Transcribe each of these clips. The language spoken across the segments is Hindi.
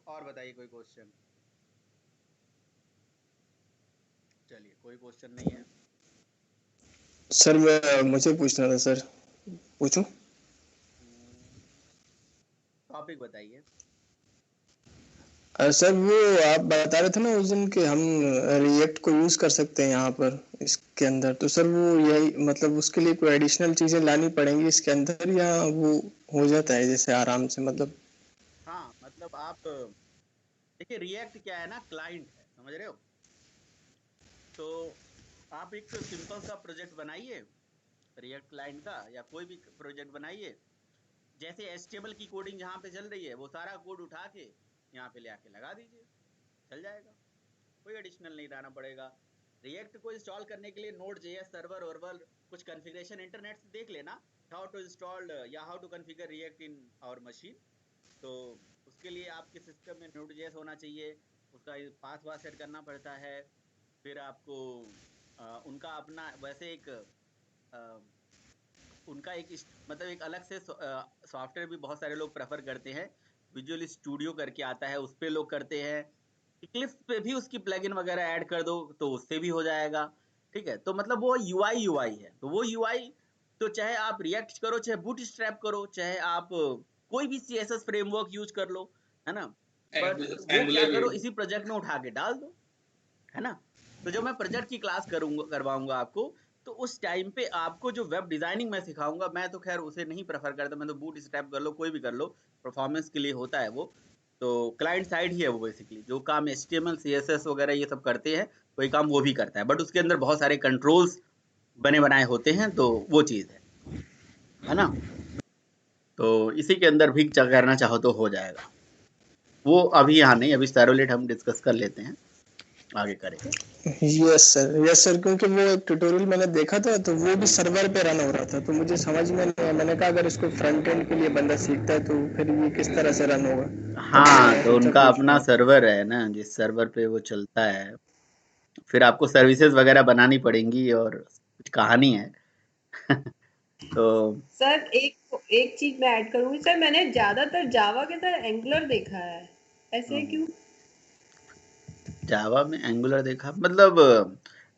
और बताइए कोई क्वेश्चन। चलिए कोई क्वेश्चन नहीं है। सर मुझे पूछना था सर, पूछूं? टॉपिक बताइए। सर वो आप बता रहे थे ना उस दिन कि हम रिएक्ट को यूज कर सकते हैं यहाँ पर इसके अंदर, तो सर वो यही मतलब उसके लिए कोई एडिशनल चीजें लानी पड़ेंगी इसके अंदर, या वो हो जाता है जैसे आराम से मतलब? हाँ मतलब आप देखिए, रिएक्ट क्या है ना, क्लाइंट है, समझ रहे हो? तो आप एक सिंपल सा प्रोजेक्ट बनाइए रिएक्ट क्लाइंट का, या कोई भी प्रोजेक्ट बनाइए, जैसे एचटीएमएल की कोडिंग जहाँ पे चल रही है वो सारा कोड उठा के यहाँ पे ले आके लगा दीजिए, चल जाएगा, कोई एडिशनल नहीं लाना पड़ेगा। रिएक्ट को इंस्टॉल करने के लिए नोड जेएस सर्वर वर्वर कुछ कॉन्फ़िगरेशन इंटरनेट से देख लेना, हाउ टू इंस्टॉल या how to configure React in our machine. तो उसके लिए आपके सिस्टम में नोड जेएस होना चाहिए, उसका पासवर्ड सेट करना पड़ता है। फिर आपको उनका अपना वैसे एक उनका एक मतलब एक अलग से सॉफ्टवेयर भी बहुत सारे लोग प्रेफर करते हैं, विजुअल स्टूडियो करके आता है, उस पे लोग करते हैं। इक्लिप्स पे भी उसकी प्लगइन वगैरह ऐड कर दो तो उससे भी हो जाएगा। ठीक है, तो मतलब वो यूआई है, तो वो यूआई तो चाहे आप रिएक्ट करो, चाहे बूटस्ट्रैप करो, चाहे आप कोई भी सीएसएस फ्रेमवर्क यूज कर लो, है ना, बट वो क्या एंगुलर। करो, इसी प्रोजेक्ट में उठा के डाल दो, है ना। तो जब मैं प्रोजेक्ट की क्लास करूंगा करवाऊंगा आपको, तो उस टाइम पे आपको जो वेब डिजाइनिंग मैं सिखाऊंगा, मैं तो खैर उसे नहीं प्रेफर करता, मैं तो बूट स्ट्रैप कर लो, कोई भी कर लो, परफॉर्मेंस के लिए होता है वो। तो क्लाइंट साइड ही है वो, बेसिकली जो काम एचटीएमएल सीएसएस वगैरह ये सब करते हैं वही काम वो भी करता है, बट उसके अंदर बहुत सारे कंट्रोल्स बने बनाए होते हैं, तो वो चीज है ना। तो इसी के अंदर भी करना चाहो तो हो जाएगा। वो अभी यहाँ नहीं, अभी सर्वलेट हम डिस्कस कर लेते हैं, आगे करेंगे। यस सर, क्योंकि वो एक ट्यूटोरियल मैंने देखा था तो वो भी सर्वर पे रन हो रहा था, तो मुझे समझ में नहीं आया। मैंने कहा अगर इसको फ्रंट एंड के लिए बंदा सीखता है तो फिर ये किस तरह से रन होगा, तब से हाँ, मैं तो सोचा उनका पूछ अपना लूं। सर्वर है ना, जिस सर्वर पे वो चलता है, फिर आपको सर्विसेज वगैरह बनानी पड़ेंगी और कुछ कहानी है। तो सर एक एक चीज मैं ऐड करूंगी सर, मैंने ज्यादातर जावा के साथ एंगुलर देखा है, ऐसे क्यों? जावा में एंगुलर देखा मतलब,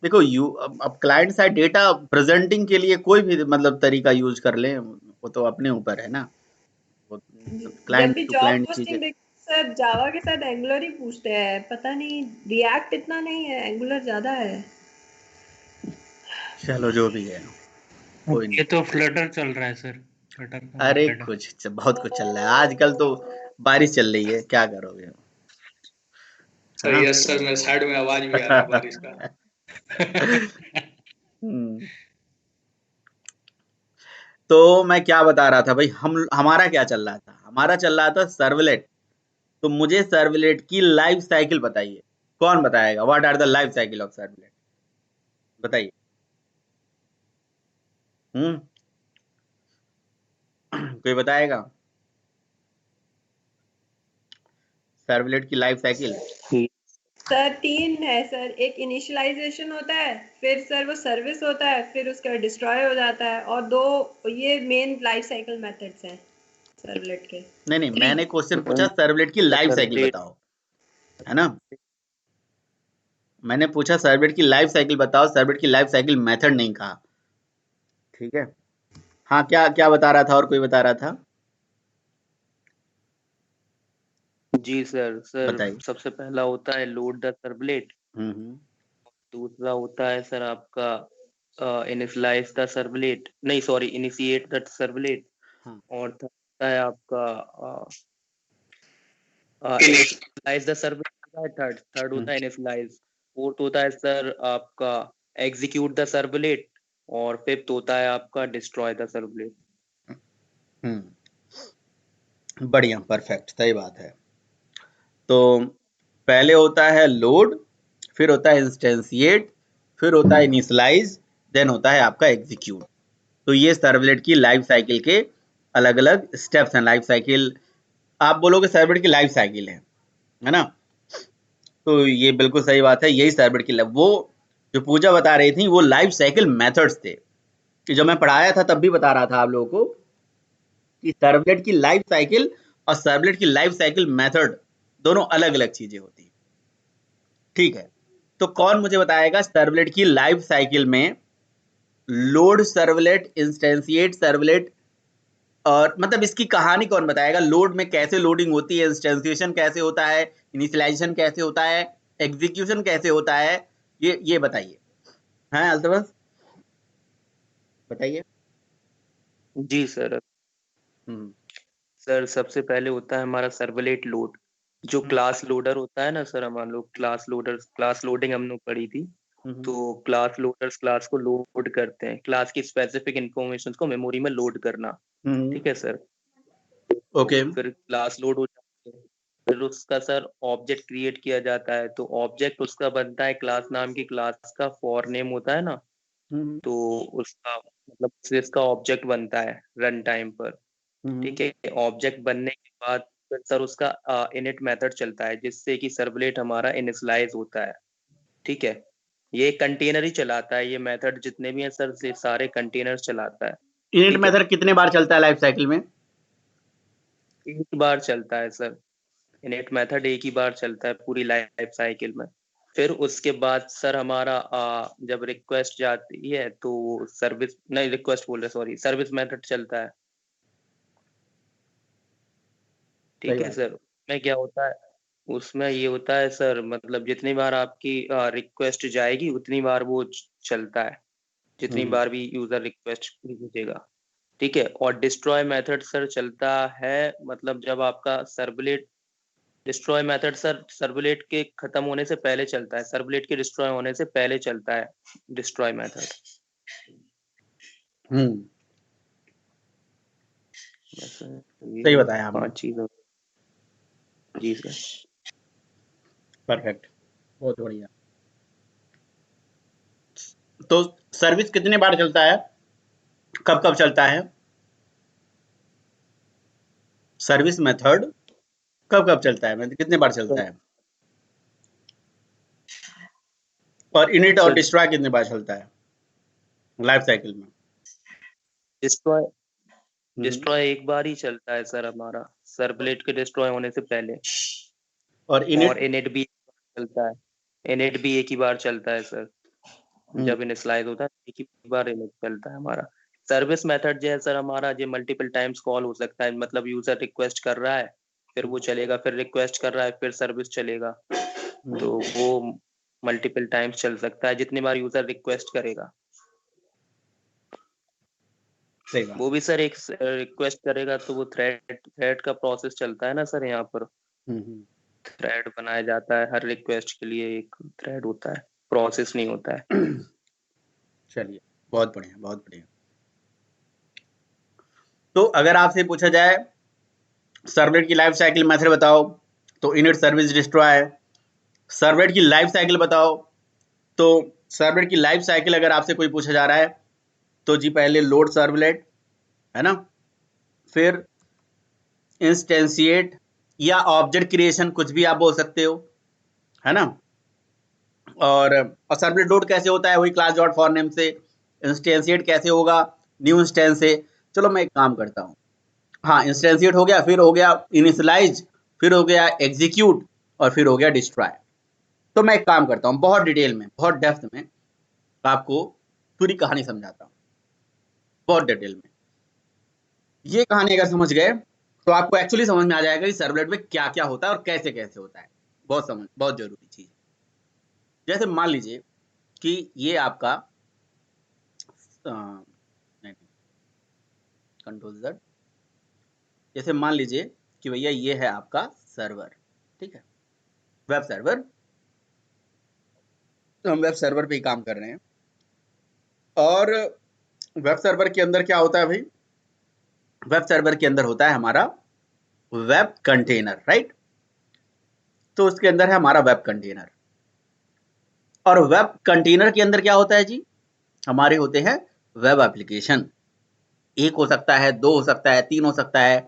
देखो अब क्लाइंट साइड डेटा प्रेजेंटिंग के लिए कोई भी मतलब तरीका यूज कर ले, वो तो अपने ऊपर है ना, वो जब क्लाइंट भी टू जॉब क्लाइंट चीजें। पोस्टिंग देखते हैं, सर जावा के साथ एंगुलर ही पूछते हैं, पता नहीं रिएक्ट इतना नहीं है, एंगुलर ज्यादा है। चलो जो भी है, कोई नहीं। ये तो फ्लटर चल रहा है सर, फ्लटर का अरे मार्केट है। बहुत कुछ चल रहा है आजकल तो, बारिश चल रही है, क्या करोगे, है सही ना। है सर, मैं साइड में आवाज भी आ रहा है बारिश का। हम्म, तो मैं क्या बता रहा था भाई, हमारा क्या चल रहा था, हमारा चल रहा था सर्वलेट। तो मुझे सर्वलेट की लाइफ साइकिल बताइए, कौन बताएगा, what are the life cycle of servlet, बताइए। हम्म कोई बताएगा सर्वलेट की लाइफ साइकिल? सर तीन है सर, एक इनिशियलाइजेशन होता है, फिर सर वो सर्विस होता है, फिर उसका डिस्ट्रॉय हो जाता है, और दो ये मेन लाइफ साइकिल मेथड्स हैं सर्वलेट के। नहीं नहीं, 3। मैंने क्वेश्चन पूछा सर्वलेट की लाइफ साइकिल बताओ, है ना। मैंने पूछा सर्वलेट की लाइफ साइकिल बताओ, सर्वलेट की लाइफ साइकिल मेथड नहीं कहा, ठीक है। हाँ, क्या क्या बता रहा था, और कोई बता रहा था, जी सर बताइए। सबसे पहला होता है लोड द सर्वलेट। हम्म। दूसरा होता है सर आपका इनिशियलाइज द सर्वलेट, नहीं सॉरी इनिशिएट द सर्वलेट। हाँ। और थर्ड होता है आपका Finish। Initialize the servlet, third third होता है इनिशियलाइज। फोर्थ होता है सर आपका एग्जीक्यूट द सर्वलेट। और फिफ्थ होता है आपका डिस्ट्रॉय द सर्वलेट। बढ़िया, परफेक्ट, सही बात है। तो पहले होता है लोड, फिर होता है इंस्टेंशिएट, फिर होता है इनिशियलाइज, देन होता है आपका एग्जीक्यूट। तो ये सर्वलेट की लाइफ साइकिल के अलग अलग स्टेप्स हैं। लाइफ साइकिल आप बोलोगे सर्वलेट की लाइफ साइकिल है ना, तो ये बिल्कुल सही बात है, यही सर्वलेट की वो जो पूजा बता रही थी वो लाइफ साइकिल मेथड्स थे, कि जो मैं पढ़ाया था तब भी बता रहा था आप लोगों को कि सर्वलेट की लाइफ साइकिल और सर्वलेट की लाइफ साइकिल मेथड दोनों अलग अलग चीजें होती हैं, ठीक है। तो कौन मुझे बताएगा सर्वलेट की लाइफ साइकिल में लोड सर्वलेट, इंस्टेंशिएट सर्वलेट, और मतलब इसकी कहानी कौन बताएगा, लोड में कैसे लोडिंग होती है, इंस्टेंशिएशन कैसे होता है, इनिशियलाइजेशन कैसे होता है, एग्जीक्यूशन कैसे होता है, ये बताइए। हाँ अल्तमस बताइए। जी सर। हम्म सर सबसे पहले होता है हमारा सर्वलेट लोड, जो क्लास लोडर होता है ना सर, हमारे लोग क्लास लोडिंग हम लोग पढ़ी थी। हम्म तो क्लास लोडर्स क्लास को लोड करते हैं, क्लास की स्पेसिफिक इंफॉर्मेशन को मेमोरी में लोड करना। हम्म, ठीक है सर। तो ओके। फिर क्लास लोड हो जाती है, फिर उसका सर ऑब्जेक्ट क्रिएट किया जाता है। तो ऑब्जेक्ट उसका बनता है क्लास नाम की क्लास का फॉर नेम होता है ना, हम्म तो उसका मतलब उससे इसका ऑब्जेक्ट बनता है रन टाइम पर। हम्म ठीक है, ऑब्जेक्ट बनने के बाद फिर सर उसका इनिट मेथड चलता है, जिससे कि सर्वलेट हमारा इनिशियलाइज होता है। ठीक है, ये कंटेनर ही चलाता है, ये मेथड जितने भी हैं सर ये सारे कंटेनर चलाता है। इनिट ठीक है, मेथड कितने बार चलता है लाइफ साइकिल में? एक बार चलता है सर, इनिट मेथड एक ही बार चलता है पूरी लाइफ साइकिल में। फिर उसके बाद सर हमारा जब रिक्वेस्ट जाती है तो सर्विस नहीं, रिक्वेस्ट बोल रहे सॉरी, सर्विस मेथड चलता है। सही ठीक है बात है। सर, में क्या होता है, उसमें ये होता है सर, मतलब जितनी बार आपकी रिक्वेस्ट जाएगी उतनी बार वो चलता है, जितनी हम्म बार भी यूजर रिक्वेस्ट भेजेगा। ठीक है, और डिस्ट्रॉय मेथड सर चलता है, मतलब जब आपका servlet, destroy method sir servlet के खत्म होने से पहले चलता है, सर्वलेट के डिस्ट्रॉय होने से पहले चलता है डिस्ट्रॉय मेथड। हम्म, बस ये सही बताया आपने। 5 चीज। जी सर। परफेक्ट, बहुत बढ़िया। तो सर्विस कितने बार चलता है, कब कब चलता है? सर्विस मेथड कब कब चलता है, मतलब कितने बार चलता है? और इनिट और सर डिस्ट्रॉय कितने बार चलता है लाइफ साइकिल में? डिस्ट्रॉय हम्म, डिस्ट्रॉय एक बार ही चलता है सर हमारा, सर्वलेट के डिस्ट्रॉय होने से पहले। और और इनिट? इनिट भी एक बार चलता है, इनिट भी एक ही बार चलता है सर, हम्म, जब इनिशियलाइज होता है एक ही बार इनिट चलता है हमारा। सर्विस मेथड जो है सर हमारा, जो मल्टीपल टाइम्स कॉल हो सकता है, मतलब यूजर रिक्वेस्ट कर रहा है फिर वो चलेगा, फिर रिक्वेस्ट कर रहा है फिर सर्विस चलेगा। तो हम्म, वो मल्टीपल टाइम्स चल सकता है, जितनी बार यूजर रिक्वेस्ट करेगा। सही बात वो है। भी सर एक रिक्वेस्ट करेगा तो वो थ्रेड थ्रेड का प्रोसेस चलता है ना सर, यहाँ पर हम्म, थ्रेड बनाया जाता है, हर रिक्वेस्ट के लिए एक थ्रेड होता है, प्रोसेस नहीं होता है। चलिए, बहुत बढ़िया बहुत बढ़िया। तो अगर आपसे पूछा जाए सर्वलेट की लाइफ साइकिल मेथड बताओ, तो इनिट, सर्विस, डिस्ट्रॉय। सर्वलेट की लाइफ साइकिल बताओ, तो सर्वलेट की लाइफ साइकिल अगर आपसे कोई पूछा जा रहा है तो जी पहले लोड सर्वलेट, है ना, फिर इंस्टेंशिएट या ऑब्जेक्ट क्रिएशन, कुछ भी आप बोल सकते हो, है ना। और सर्वलेट लोड कैसे होता है, वही क्लास डॉट फॉर नेम से। इंस्टेंशिएट कैसे होगा, न्यू इंस्टेंस से। चलो मैं एक काम करता हूँ, हाँ इंस्टेंशिएट हो गया, फिर हो गया इनिशियलाइज, फिर हो गया एग्जीक्यूट, और फिर हो गया डिस्ट्रॉय। तो मैं एक काम करता हूँ, बहुत डिटेल में, बहुत डेप्थ में आपको पूरी कहानी समझाता हूँ, बहुत डिटेल में। ये कहानी अगर समझ गए तो आपको एक्चुअली समझ में आ जाएगा कि सर्वलेट में क्या क्या होता है और कैसे कैसे होता है। बहुत जरूरी चीज है। जैसे मान लीजिए कि ये आपका कंट्रोल Z, जैसे मान लीजिए कि भैया ये है आपका सर्वर, ठीक है, वेब सर्वर। तो हम वेब सर्वर पे ही काम कर रहे हैं, और वेब सर्वर के अंदर क्या होता है भाई, वेब सर्वर के अंदर होता है हमारा वेब कंटेनर, राइट। तो उसके अंदर है हमारा वेब कंटेनर, और वेब कंटेनर के अंदर क्या होता है जी, हमारे होते हैं वेब एप्लीकेशन। एक हो सकता है, दो हो सकता है, तीन हो सकता है,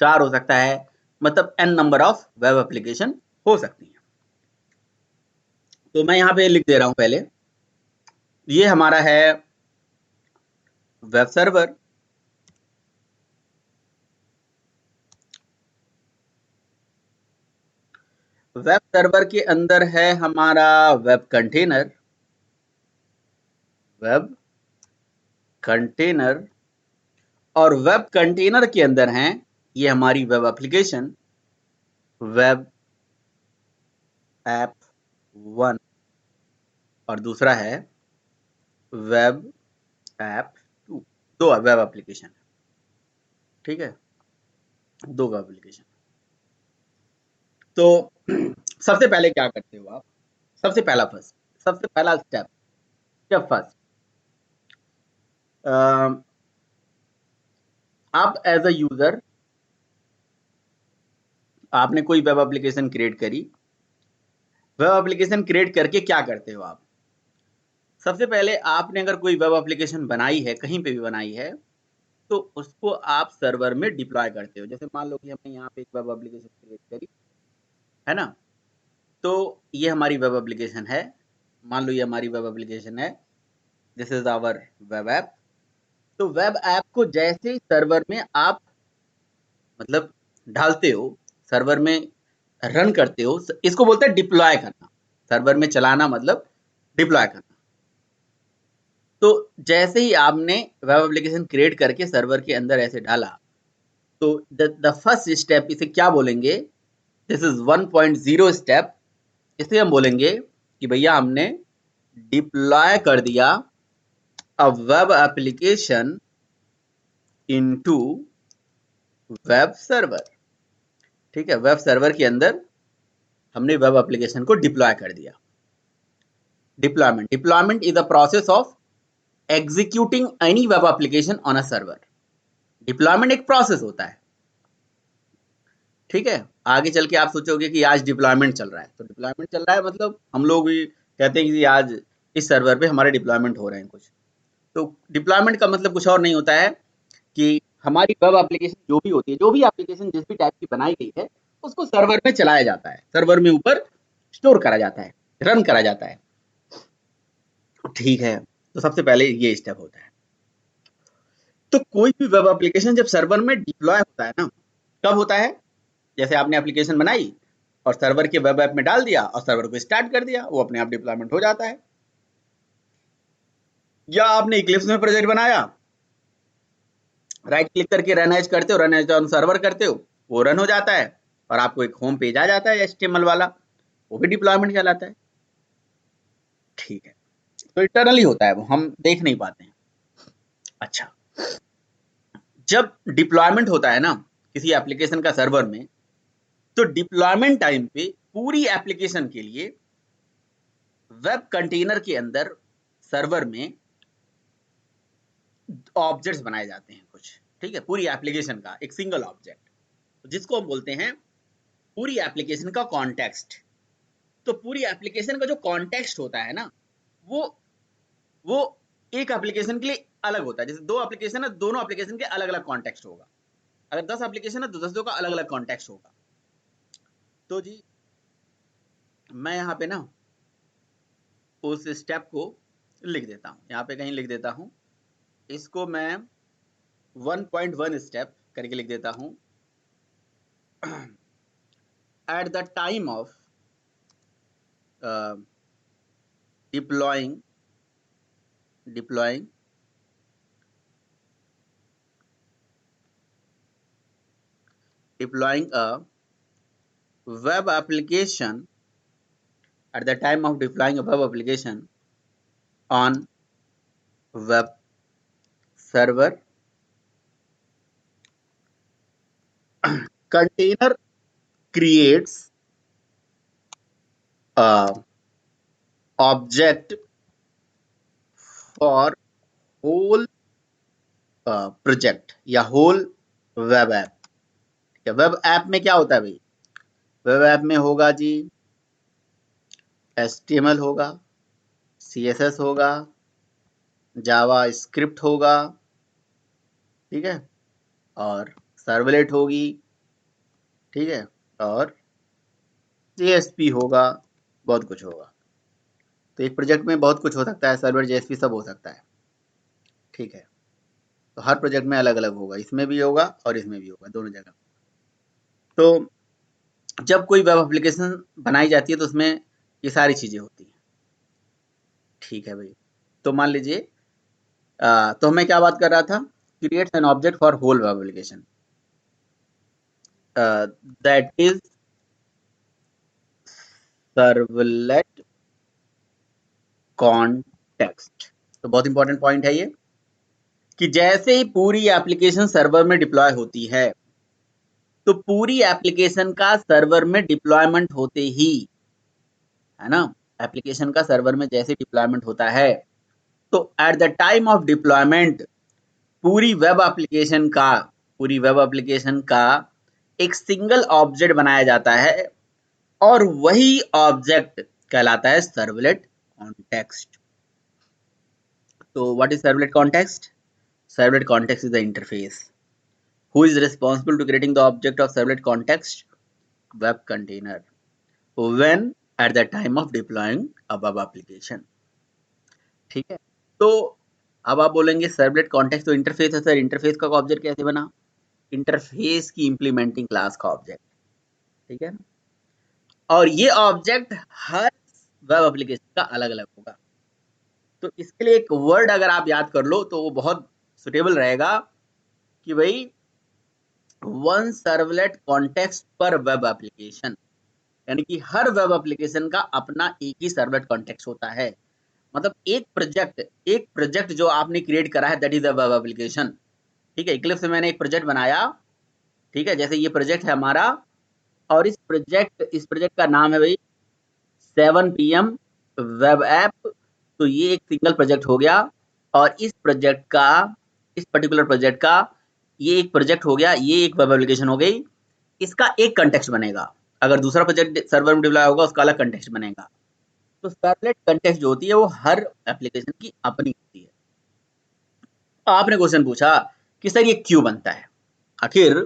चार हो सकता है, मतलब an number of web application हो सकती है। तो मैं यहाँ पे लिख दे रहा हूँ पहले, ये हमारा है वेब सर्वर, वेब सर्वर के अंदर है हमारा वेब कंटेनर, वेब कंटेनर, और वेब कंटेनर के अंदर हैं ये हमारी वेब एप्लीकेशन, वेब ऐप 1, और दूसरा है वेब ऐप 2। दो वेब एप्लीकेशन, ठीक है, दो वेब एप्लीकेशन। तो सबसे पहले क्या करते हो आप? सबसे पहला स्टेप फर्स्ट, आप एज अ यूजर आपने कोई वेब एप्लीकेशन क्रिएट करी। वेब एप्लीकेशन क्रिएट करके क्या करते हो आप? सबसे पहले आपने अगर कोई वेब एप्लीकेशन बनाई है, कहीं पे भी बनाई है, तो उसको आप सर्वर में डिप्लॉय करते हो। जैसे मान लो कि हमने यहाँ पे एक वेब एप्लीकेशन क्रिएट करी है ना, तो ये हमारी वेब एप्लीकेशन है, मान लो ये हमारी वेब एप्लीकेशन है, this is our web app. तो वेब ऐप को जैसे ही सर्वर में आप मतलब डालते हो, सर्वर में रन करते हो, इसको बोलते हैं डिप्लॉय करना। सर्वर में चलाना मतलब डिप्लॉय करना। तो जैसे ही आपने वेब एप्लीकेशन क्रिएट करके सर्वर के अंदर ऐसे डाला, तो द फर्स्ट स्टेप, इसे क्या बोलेंगे, दिस इज 1.0 स्टेप। इसे हम बोलेंगे कि भैया हमने डिप्लॉय कर दिया a web application into web server. ठीक है, वेब सर्वर के अंदर हमने वेब एप्लीकेशन को डिप्लॉय कर दिया। Deployment is the process of executing any web application on a server. Deployment एक प्रोसेस होता है, ठीक है। आगे चल के आप सोचोगे कि आज डिप्लॉयमेंट चल रहा है, तो डिप्लॉयमेंट चल रहा है मतलब हम लोग भी कहते हैं कि आज इस सर्वर पे हमारे डिप्लॉयमेंट हो रहे हैं कुछ। तो डिप्लॉयमेंट का मतलब कुछ और नहीं होता है कि हमारी वेब एप्लीकेशन जो भी होती है, जो भी एप्लीकेशन जिस भी टाइप की बनाई गई है, उसको सर्वर में चलाया जाता है, सर्वर में ऊपर स्टोर करा जाता है, रन करा जाता है, ठीक है। तो सबसे पहले ये स्टेप होता है। तो कोई भी वेब एप्लीकेशन जब सर्वर में डिप्लॉय होता है ना, कब होता है? जैसे आपने एप्लीकेशन बनाई और सर्वर के वेब ऐप में डाल दिया और सर्वर को स्टार्ट कर दिया, वो अपने आप डिप्लॉयमेंट हो जाता है। या आपने इक्लिप्स में प्रोजेक्ट बनाया, राइट क्लिक करके रन एज करते हो, रन एज ऑन सर्वर करते हो, वो रन हो जाता है और आपको एक होम पेज आ जाता है एचटीएमएल वाला, वो भी डिप्लॉयमेंट कहलाता है, ठीक है। तो इंटरनली होता है, वो हम देख नहीं पाते हैं। अच्छा, जब डिप्लॉयमेंट होता है ना किसी एप्लीकेशन का सर्वर में, तो डिप्लॉयमेंट टाइम पे पूरी एप्लीकेशन के लिए वेब कंटेनर के अंदर सर्वर में ऑब्जेक्ट्स बनाए जाते हैं कुछ, ठीक है। पूरी एप्लीकेशन का एक सिंगल ऑब्जेक्ट, जिसको हम बोलते हैं पूरी एप्लीकेशन का कॉन्टेक्स्ट। तो पूरी एप्लीकेशन का जो कॉन्टेक्स्ट होता है ना, वो एक एप्लीकेशन के लिए अलग होता है। जैसे दो एप्लीकेशन है, दोनों एप्लीकेशन के अलग अलग कॉन्टेक्स्ट होगा। अगर 10 एप्लीकेशन है तो 10 का अलग अलग कॉन्टेक्स्ट होगा। तो जी मैं यहाँ पे ना उस स्टेप को लिख देता हूँ, यहाँ पे कहीं लिख देता हूँ, इसको मैं 1.1 स्टेप करके लिख देता हूँ। Eight the time of deploying a web application, at the time of deploying a web application on web server, container creates a object for whole project या होल वेब ऐप। ठीक है, वेब ऐप में क्या होता है भाई? वेब ऐप में होगा जी HTML होगा, CSS होगा, जावा स्क्रिप्ट होगा, ठीक है, और सर्वलेट होगी, ठीक है, और JSP होगा, बहुत कुछ होगा। तो एक प्रोजेक्ट में बहुत कुछ हो सकता है, सर्वर JSP सब हो सकता है, ठीक है। तो हर प्रोजेक्ट में अलग अलग होगा, इसमें भी होगा और इसमें भी होगा, दोनों जगह। तो जब कोई वेब एप्लीकेशन बनाई जाती है तो उसमें ये सारी चीजें होती हैं, ठीक है भाई। तो मान लीजिए तो मैं क्या बात कर रहा था, creates an object for whole web application that is servlet context. तो बहुत इंपॉर्टेंट पॉइंट है ये कि जैसे ही पूरी एप्लीकेशन सर्वर में डिप्लॉय होती है तो पूरी एप्लीकेशन का सर्वर में डिप्लॉयमेंट होते ही, है ना, एप्लीकेशन का सर्वर में जैसे डिप्लॉयमेंट होता है तो eight the time of deployment पूरी वेब एप्लीकेशन का एक सिंगल ऑब्जेक्ट बनाया जाता है और वही ऑब्जेक्ट कहलाता है सर्वलेट कॉन्टेक्स्ट। तो what is servlet context? Servlet context is the interface who is responsible to creating the object of servlet context? Web container when at the time of deploying a web application। ठीक है, तो अब आप बोलेंगे सर्वलेट कॉन्टेक्स्ट तो इंटरफेस है सर, इंटरफेस का ऑब्जेक्ट कैसे बना? इंटरफेस की इंप्लीमेंटिंग क्लास का ऑब्जेक्ट, ठीक है, और ये ऑब्जेक्ट हर वेब एप्लीकेशन का अलग अलग होगा। तो इसके लिए एक वर्ड अगर आप याद कर लो तो वो बहुत सुटेबल रहेगा कि भाई वन सर्वलेट कॉन्टेक्स्ट पर वेब एप्लीकेशन, यानी कि हर वेब एप्लीकेशन का अपना एक ही सर्वलेट कॉन्टेक्स्ट होता है। मतलब एक प्रोजेक्ट जो आपने क्रिएट करा है that is a web application, ठीक है। इक्लिप्स में मैंने एक प्रोजेक्ट बनाया, ठीक है, जैसे ये प्रोजेक्ट है हमारा और इस प्रोजेक्ट का नाम है भाई 7 PM वेब ऐप। तो ये एक सिंगल प्रोजेक्ट हो गया और इस पर्टिकुलर प्रोजेक्ट का ये एक प्रोजेक्ट हो गया, ये एक वेब एप्लीकेशन हो गई, इसका एक कंटेक्स्ट बनेगा। अगर दूसरा प्रोजेक्ट सर्वर में डिप्लॉय होगा उसका अलग कंटेक्स्ट बनेगा। तो सर्वलेट कंटेक्स्ट जो होती है वो हर एप्लीकेशन की अपनी होती है। आपने क्वेश्चन पूछा कि सर ये क्यों बनता है? आखिर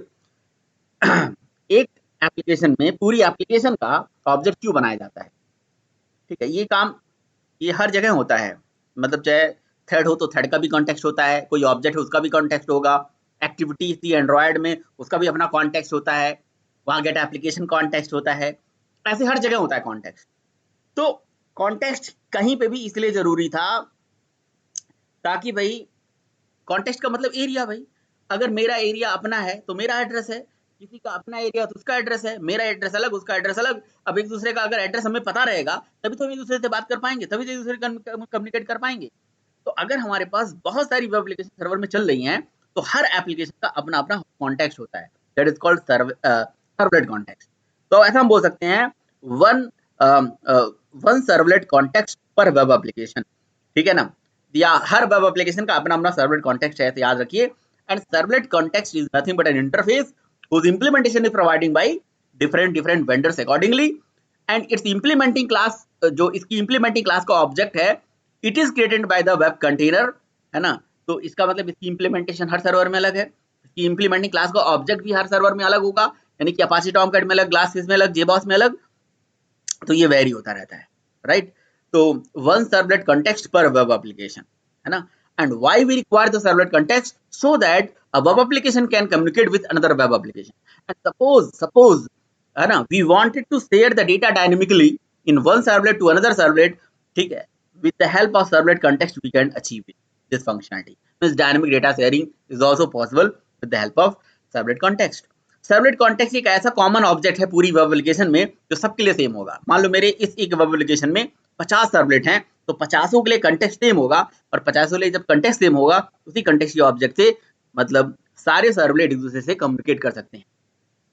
एक एप्लीकेशन में पूरी एप्लीकेशन का ऑब्जेक्ट क्यों बनाया जाता है? ठीक है, ये काम ये हर जगह होता है। मतलब चाहे थ्रेड हो तो थ्रेड का भी कॉन्टेक्स्ट होता है, कोई ऑब्जेक्ट है उसका भी कॉन्टेक्स्ट होगा, एक्टिविटी थी एंड्रॉयड में उसका भी अपना कॉन्टेक्स्ट होता है, वहां गेट एप्लीकेशन कॉन्टेक्स्ट होता है, ऐसे हर जगह होता है कॉन्टेक्स्ट। तो कॉन्टेक्स्ट कहीं पे भी इसलिए जरूरी था ताकि भाई कॉन्टेक्स्ट का मतलब एरिया, भाई अगर मेरा एरिया अपना है तो मेरा एड्रेस है, किसी का अपना एरिया तो उसका एड्रेस है, मेरा एड्रेस अलग उसका एड्रेस अलग। अब एक दूसरे का अगर एड्रेस हमें पता रहेगा तभी तो हम एक दूसरे से बात कर पाएंगे, तभी तो एक दूसरे कम्युनिकेट कर पाएंगे। तो अगर हमारे पास बहुत सारी वेब एप्लीकेशन सर्वर में चल रही हैं तो हर एप्लीकेशन का अपना अपना कॉन्टेक्स्ट होता है, that is called servlet context. तो ऐसा हम बोल सकते हैं वन सर्वलेट कॉन्टेक्स्ट पर वेब एप्लीकेशन, ठीक है ना, या हर वेब एप्लीकेशन का अपना अपना सर्वलेट कॉन्टेक्स्ट है, तो याद रखिए। And servlet context is nothing but N interface whose implementation is providing by different vendors accordingly, and its implementing class जो इसकी implementing class का ऑब्जेक्ट है it is created by the web container, है ना। तो इसका मतलब इसकी इम्प्लीमेंटेशन हर सर्वर में अलग है, इसकी इम्प्लीमेंटिंग क्लास का ऑब्जेक्ट भी हर सर्वर में अलग होगा, यानी कि अपाचे टॉमकैट में अलग, ग्लासफिश में अलग, जेबॉस में अलग, तो ये वेरी होता रहता है, राइट। तो वन सर्वलेट कॉन्टेक्स्ट पर वेब एप्लीकेशन, है ना। And why we require the servlet context? So that a web application can communicate with another web application. And suppose, है ना, we wanted to share the data dynamically in one servlet to another servlet, ठीक है, with the help of servlet context we can achieve this functionality. This dynamic data sharing is also possible with the help of servlet context. Servlet context एक ऐसा कॉमन ऑब्जेक्ट है पूरी वेब एप्लीकेशन में जो सबके लिए सेम होगा। मान लो मेरे इस एक वेब एप्लीकेशन में 50 सर्वलेट हैं तो 50 के लिए कंटेक्स्ट सेम होगा, और 50 के लिए जब कंटेक्स्ट सेम होगा उसी कंटेक्स्ट के ऑब्जेक्ट से मतलब सारे सर्वलेट एक दूसरे से कम्युनिकेट कर सकते हैं,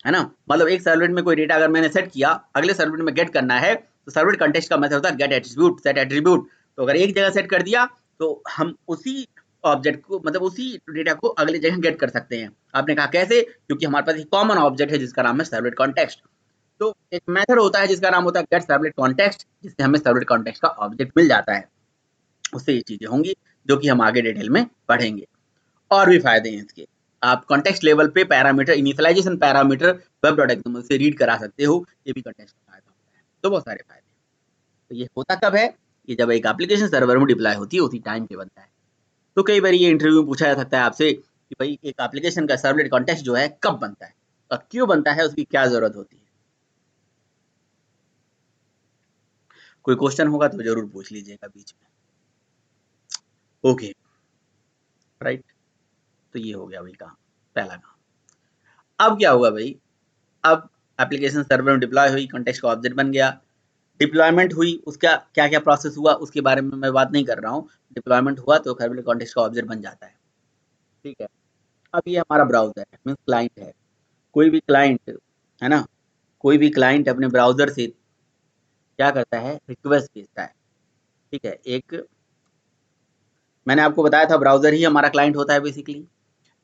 है ना। मतलब एक सर्वलेट में कोई डेटा अगर मैंने सेट किया, अगले सर्वलेट में गेट करना है तो सर्वलेट कंटेक्स्ट का मेथड होता है गेट एट्रीब्यूट, सेट एट्रीब्यूट। तो अगर एक जगह सेट कर दिया तो हम उसी ऑब्जेक्ट को मतलब उसी डेटा को अगली जगह गेट कर सकते हैं। आपने कहा कैसे? क्योंकि हमारे पास एक कॉमन ऑब्जेक्ट है जिसका नाम है सर्वलेट कॉन्टेक्स्ट। तो एक मेथड होता है जिसका नाम होता है गेट सर्वलेट कॉन्टेक्स्ट, जिससे हमें सर्वलेट कॉन्टेक्स्ट का ऑब्जेक्ट मिल जाता है। उससे ये चीजें होंगी जो कि हम आगे डिटेल में पढ़ेंगे। और भी फायदे हैं इसके, आप कॉन्टेक्स्ट लेवल पे पैरामीटर इनिशियलाइजेशन पैरामीटर web.xml से रीड करा सकते हो, ये भी कॉन्टेक्स्ट का फायदा होता है। तो बहुत सारे फायदे। तो ये होता कब है? ये जब एक एप्लीकेशन सर्वर में डिप्लॉय होती है उसी टाइम पे बनता है। तो कई बार ये इंटरव्यू में पूछा जा सकता है आपसे कि भाई एक एप्लीकेशन का सर्वलेट कॉन्टेक्स्ट जो है कब बनता है और क्यों बनता है, उसकी क्या जरूरत होती है। कोई क्वेश्चन होगा तो जरूर पूछ लीजिएगा बीच में। ओके राइट, तो ये हो गया भाई काम, पहला काम। अब क्या होगा भाई, अब एप्लीकेशन सर्वर में डिप्लॉय हुई, कॉन्टेक्स्ट का ऑब्जेक्ट बन गया, डिप्लॉयमेंट हुई, उसका क्या क्या प्रोसेस हुआ उसके बारे में मैं बात नहीं कर रहा हूँ। डिप्लॉयमेंट हुआ तो खैर कॉन्टेक्स्ट का ऑब्जेक्ट बन जाता है, ठीक है। अब ये हमारा ब्राउजर है, मीन्स क्लाइंट है। कोई भी क्लाइंट है ना, कोई भी क्लाइंट अपने ब्राउजर से क्या करता है, रिक्वेस्ट भेजता है, ठीक है। एक मैंने आपको बताया था ब्राउजर ही हमारा क्लाइंट होता है बेसिकली।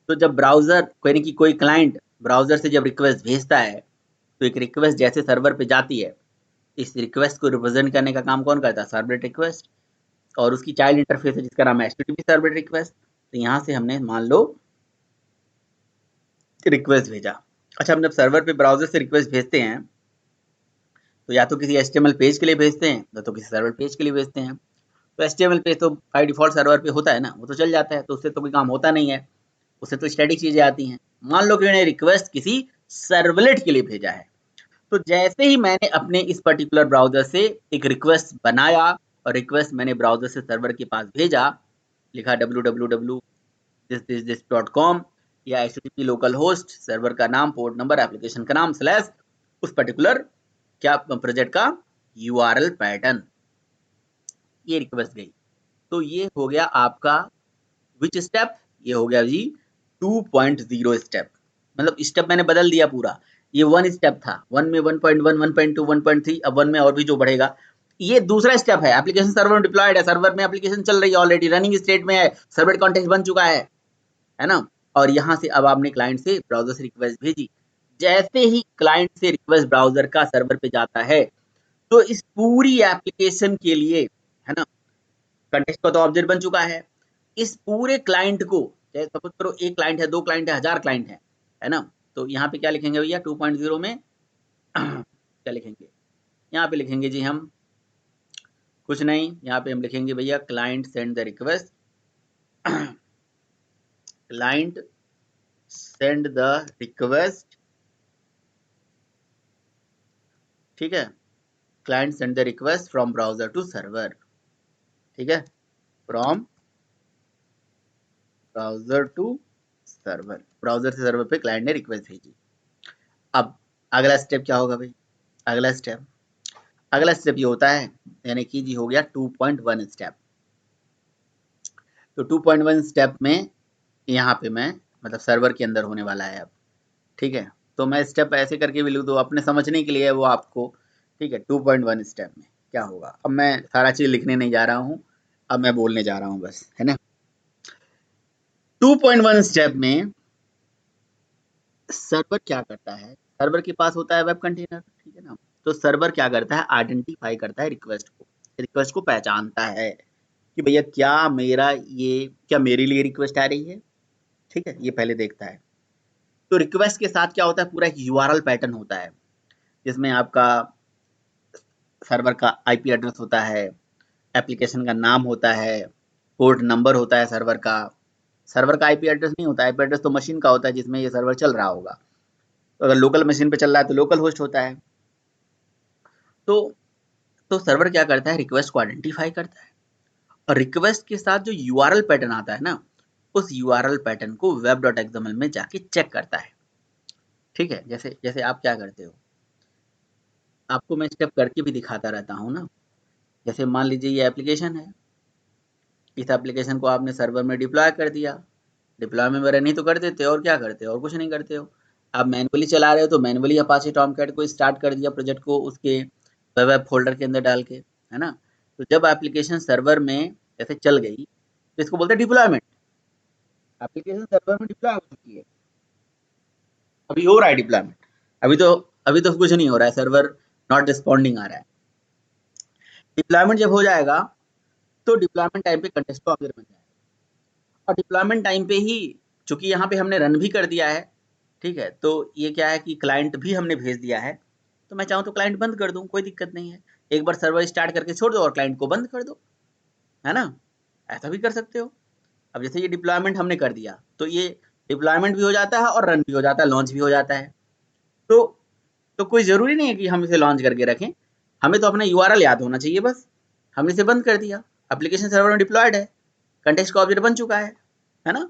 तो जब ब्राउजर यानी कि कोई क्लाइंट ब्राउजर से जब रिक्वेस्ट भेजता है तो एक रिक्वेस्ट जैसे सर्वर पे जाती है, इस रिक्वेस्ट को रिप्रेजेंट करने का काम कौन करता है, सर्वलेट रिक्वेस्ट, और उसकी चाइल्ड इंटरफेस है जिसका नाम है HTTP सर्वलेट रिक्वेस्ट। तो यहाँ से हमने मान लो रिक्वेस्ट भेजा। अच्छा, हम जब सर्वर पे ब्राउजर से रिक्वेस्ट भेजते हैं तो या तो किसी HTML पेज के लिए भेजते हैं या तो किसी सर्वर पेज के लिए भेजते हैं। तो HTML पेज तो बाय डिफॉल्ट सर्वर पे होता है ना, वो तो चल जाता है, तो उससे तो कोई काम होता नहीं है, उससे तो स्टैटिक चीजें आती हैं। मान लो कि मैंने रिक्वेस्ट किसी सर्वलेट के लिए भेजा है, तो जैसे ही मैंने अपने इस पर्टिकुलर ब्राउजर से एक रिक्वेस्ट बनाया और रिक्वेस्ट मैंने ब्राउजर से सर्वर के पास भेजा, लिखा www.this.com या HTTP लोकल होस्ट, सर्वर का नाम, पोर्ट नंबर, एप्लीकेशन का नाम, स्लैश उस पर्टिकुलर क्या प्रोजेक्ट का URL पैटर्न, ये रिक्वेस्ट गई। तो ये हो गया आपका विच स्टेप, ये हो गया जी 2.0 स्टेप। मतलब स्टेप मैंने बदल दिया पूरा, ये 1 स्टेप था, 1 में 1.1 1.2 1.3, अब 1 में और भी जो बढ़ेगा, ये दूसरा स्टेप है। एप्लीकेशन सर्वर में डिप्लॉयड है, सर्वर में एप्लीकेशन चल रही है, ऑलरेडी रनिंग स्टेट में है, सर्वर कॉन्टेक्स्ट बन चुका है ना। और यहाँ से अब आपने क्लाइंट से ब्राउजर से रिक्वेस्ट भेजी, जैसे ही क्लाइंट से रिक्वेस्ट ब्राउजर का सर्वर पे जाता है तो इस पूरी एप्लीकेशन के लिए, है ना, कंटेक्स्ट का तो ऑब्जेक्ट बन चुका है, इस पूरे क्लाइंट को, चाहे सपोज करो एक क्लाइंट है, 2 क्लाइंट है, 1000 क्लाइंट है ना, तो यहाँ पे क्या लिखेंगे भैया 2.0 में क्या लिखेंगे, यहाँ पे लिखेंगे जी हम कुछ नहीं, यहाँ पे हम लिखेंगे भैया client send the request, client send the request, ठीक है, client send the request from browser to server, ठीक है, from browser to server, browser से सर्वर पे क्लाइंट ने रिक्वेस्ट भेजी। अब अगला स्टेप क्या होगा भाई, अगला स्टेप ये होता है, यानी कि जी हो गया 2.1 स्टेप। तो 2.1 स्टेप में यहाँ पे मैं मतलब सर्वर के अंदर होने वाला है अब, ठीक है। तो मैं स्टेप ऐसे करके भी लिख दूँ अपने समझने के लिए, वो आपको, ठीक है। 2.1 स्टेप में क्या होगा, अब मैं सारा चीज लिखने नहीं जा रहा हूँ, अब मैं बोलने जा रहा हूँ बस, है ना। 2.1 स्टेप में सर्वर क्या करता है, सर्वर के पास होता है वेब कंटेनर, ठीक है ना। तो सर्वर क्या करता है, आइडेंटिफाई करता है रिक्वेस्ट को पहचानता है कि भैया क्या मेरे लिए रिक्वेस्ट आ रही है, ठीक है, ये पहले देखता है। तो रिक्वेस्ट के साथ क्या होता है, पूरा एक URL पैटर्न होता है जिसमें आपका सर्वर का IP एड्रेस होता है, एप्लीकेशन का नाम होता है, पोर्ट नंबर होता है सर्वर का IP एड्रेस नहीं होता, IP एड्रेस तो मशीन का होता है जिसमें ये सर्वर चल रहा होगा। तो अगर लोकल मशीन पे चल रहा है तो लोकल होस्ट होता है। तो सर्वर क्या करता है, रिक्वेस्ट को आइडेंटिफाई करता है और रिक्वेस्ट के साथ जो URL पैटर्न आता है ना, उस URL पैटर्न को web.xml में जाके चेक करता है, ठीक है। जैसे आप क्या करते हो, आपको मैं स्टेप करके भी दिखाता रहता हूँ ना। जैसे मान लीजिए ये एप्लीकेशन है, इस एप्लीकेशन को आपने सर्वर में डिप्लॉय कर दिया, डिप्लॉय में रन ही तो कर देते हो, और क्या करते हो, और कुछ नहीं करते हो। आप मैनुअली चला रहे हो तो मैनुअली अपाचे टॉमकैट को स्टार्ट कर दिया प्रोजेक्ट को उसके वेब फोल्डर के अंदर डाल के, है ना। तो जब एप्लीकेशन सर्वर में जैसे चल गई तो इसको बोलते हैं डिप्लॉयमेंट। एप्लीकेशन सर्वर में डिप्लॉय हो चुकी है, अभी हो रहा है डिप्लॉयमेंट, अभी तो कुछ नहीं हो रहा है, सर्वर नॉट रिस्पॉन्डिंग आ रहा है। डिप्लॉयमेंट जब हो जाएगा तो डिप्लॉयमेंट टाइम पे कंटेक्स्ट को ऑब्जेक्ट बन जाएगा, और डिप्लॉयमेंट टाइम पे ही चूंकि यहाँ पे हमने रन भी कर दिया है, ठीक है, तो ये क्या है कि क्लाइंट भी हमने भेज दिया है, तो मैं चाहूँ तो क्लाइंट बंद कर दूँ, कोई दिक्कत नहीं है। एक बार सर्वर स्टार्ट करके छोड़ दो और क्लाइंट को बंद कर दो, है ना, ऐसा भी कर सकते हो। अब जैसे ये डिप्लॉयमेंट हमने कर दिया तो ये डिप्लॉयमेंट भी हो जाता है और रन भी हो जाता है, लॉन्च भी हो जाता है। तो कोई ज़रूरी नहीं है कि हम इसे लॉन्च करके रखें, हमें तो अपना यूआरएल याद होना चाहिए बस, हमने इसे बंद कर दिया, एप्लीकेशन सर्वर में डिप्लॉयड है, कंटेक्स्ट का ऑब्जेक्ट बन चुका है ना।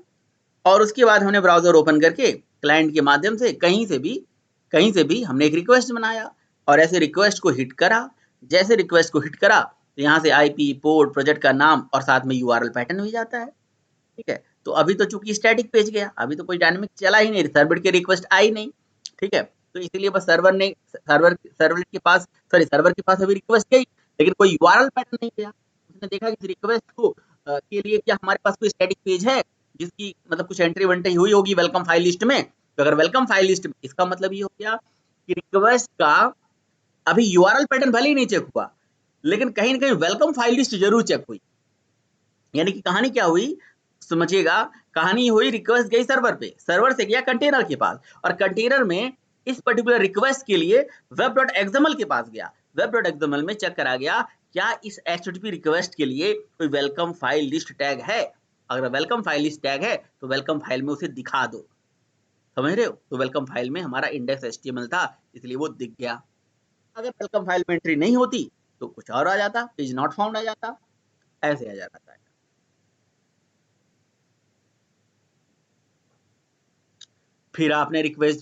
और उसके बाद हमने ब्राउजर ओपन करके क्लाइंट के माध्यम से कहीं से भी हमने एक रिक्वेस्ट बनाया और ऐसे रिक्वेस्ट को हिट करा। जैसे रिक्वेस्ट को हिट करा तो यहाँ से आईपी, पोर्ट, प्रोजेक्ट का नाम और साथ में यूआरएल पैटर्न भी जाता है, ठीक है। तो अभी तो चूंकि स्टैटिक पेज गया, अभी तो कोई डायनामिक चला ही नहीं, सर्वर की रिक्वेस्ट आई नहीं, ठीक है। तो इसीलिए बस सर्वर के पास अभी रिक्वेस्ट गई, लेकिन कोई यूआरएल पैटर्न नहीं गया। उसने देखा कि इस रिक्वेस्ट को के लिए क्या हमारे पास कोई स्टैटिक पेज है जिसकी मतलब कुछ एंट्री वेंट्री हुई होगी वेलकम फाइल लिस्ट में। तो अगर वेलकम फाइल लिस्ट, इसका मतलब ये हो गया कि रिक्वेस्ट का अभी यूआरएल पैटर्न भले ही नहीं चेक हुआ, लेकिन कहीं ना कहीं वेलकम फाइल लिस्ट जरूर चेक हुई। यानी कि कहानी क्या हुई, समझिएगा, कहानी हुई रिक्वेस्ट गई सर्वर पे, सर्वर से गया कंटेनर के पास, और कंटेनर में इस पर्टिकुलर रिक्वेस्ट के लिए web.xml के पास गया। web.xml में चेक करा गया क्या इस HTTP रिक्वेस्ट के लिए कोई वेलकम फाइल लिस्ट टैग है। अगर वेलकम फाइल लिस्ट टैग है तो वेलकम फाइल में उसे दिखा दो, समझ रहे हो। तो वेलकम फाइल में हमारा इंडेक्स HTML था, इसलिए वो दिख गया। अगर वेलकम फाइल में एंट्री नहीं होती तो कुछ और आ जाता, पेज नॉट फाउंड आ जाता, ऐसे आ जाता है। फिर आपने रिक्वेस्ट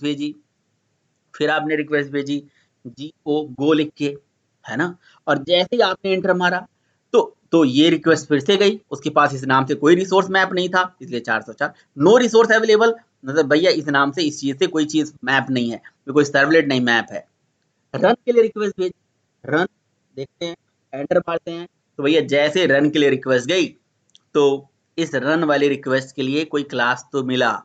भेजी गो लिख के, है ना। और जैसे ही आपने एंटर मारा तो ये रिक्वेस्ट फिर से गई, उसके पास इस नाम से कोई रिसोर्स मैप नहीं था, इसलिए 404 नो रिसोर्स अवेलेबल, मतलब भैया इस नाम से इस चीज से कोई चीज मैप नहीं है, कोई सर्वलेट नहीं मैप है। रन के लिए रिक्वेस्ट भेज, रन देखते हैं, एंटर मारते हैं, तो भैया जैसे रन के लिए रिक्वेस्ट गई तो इस रन वाली रिक्वेस्ट के लिए कोई क्लास तो मिला,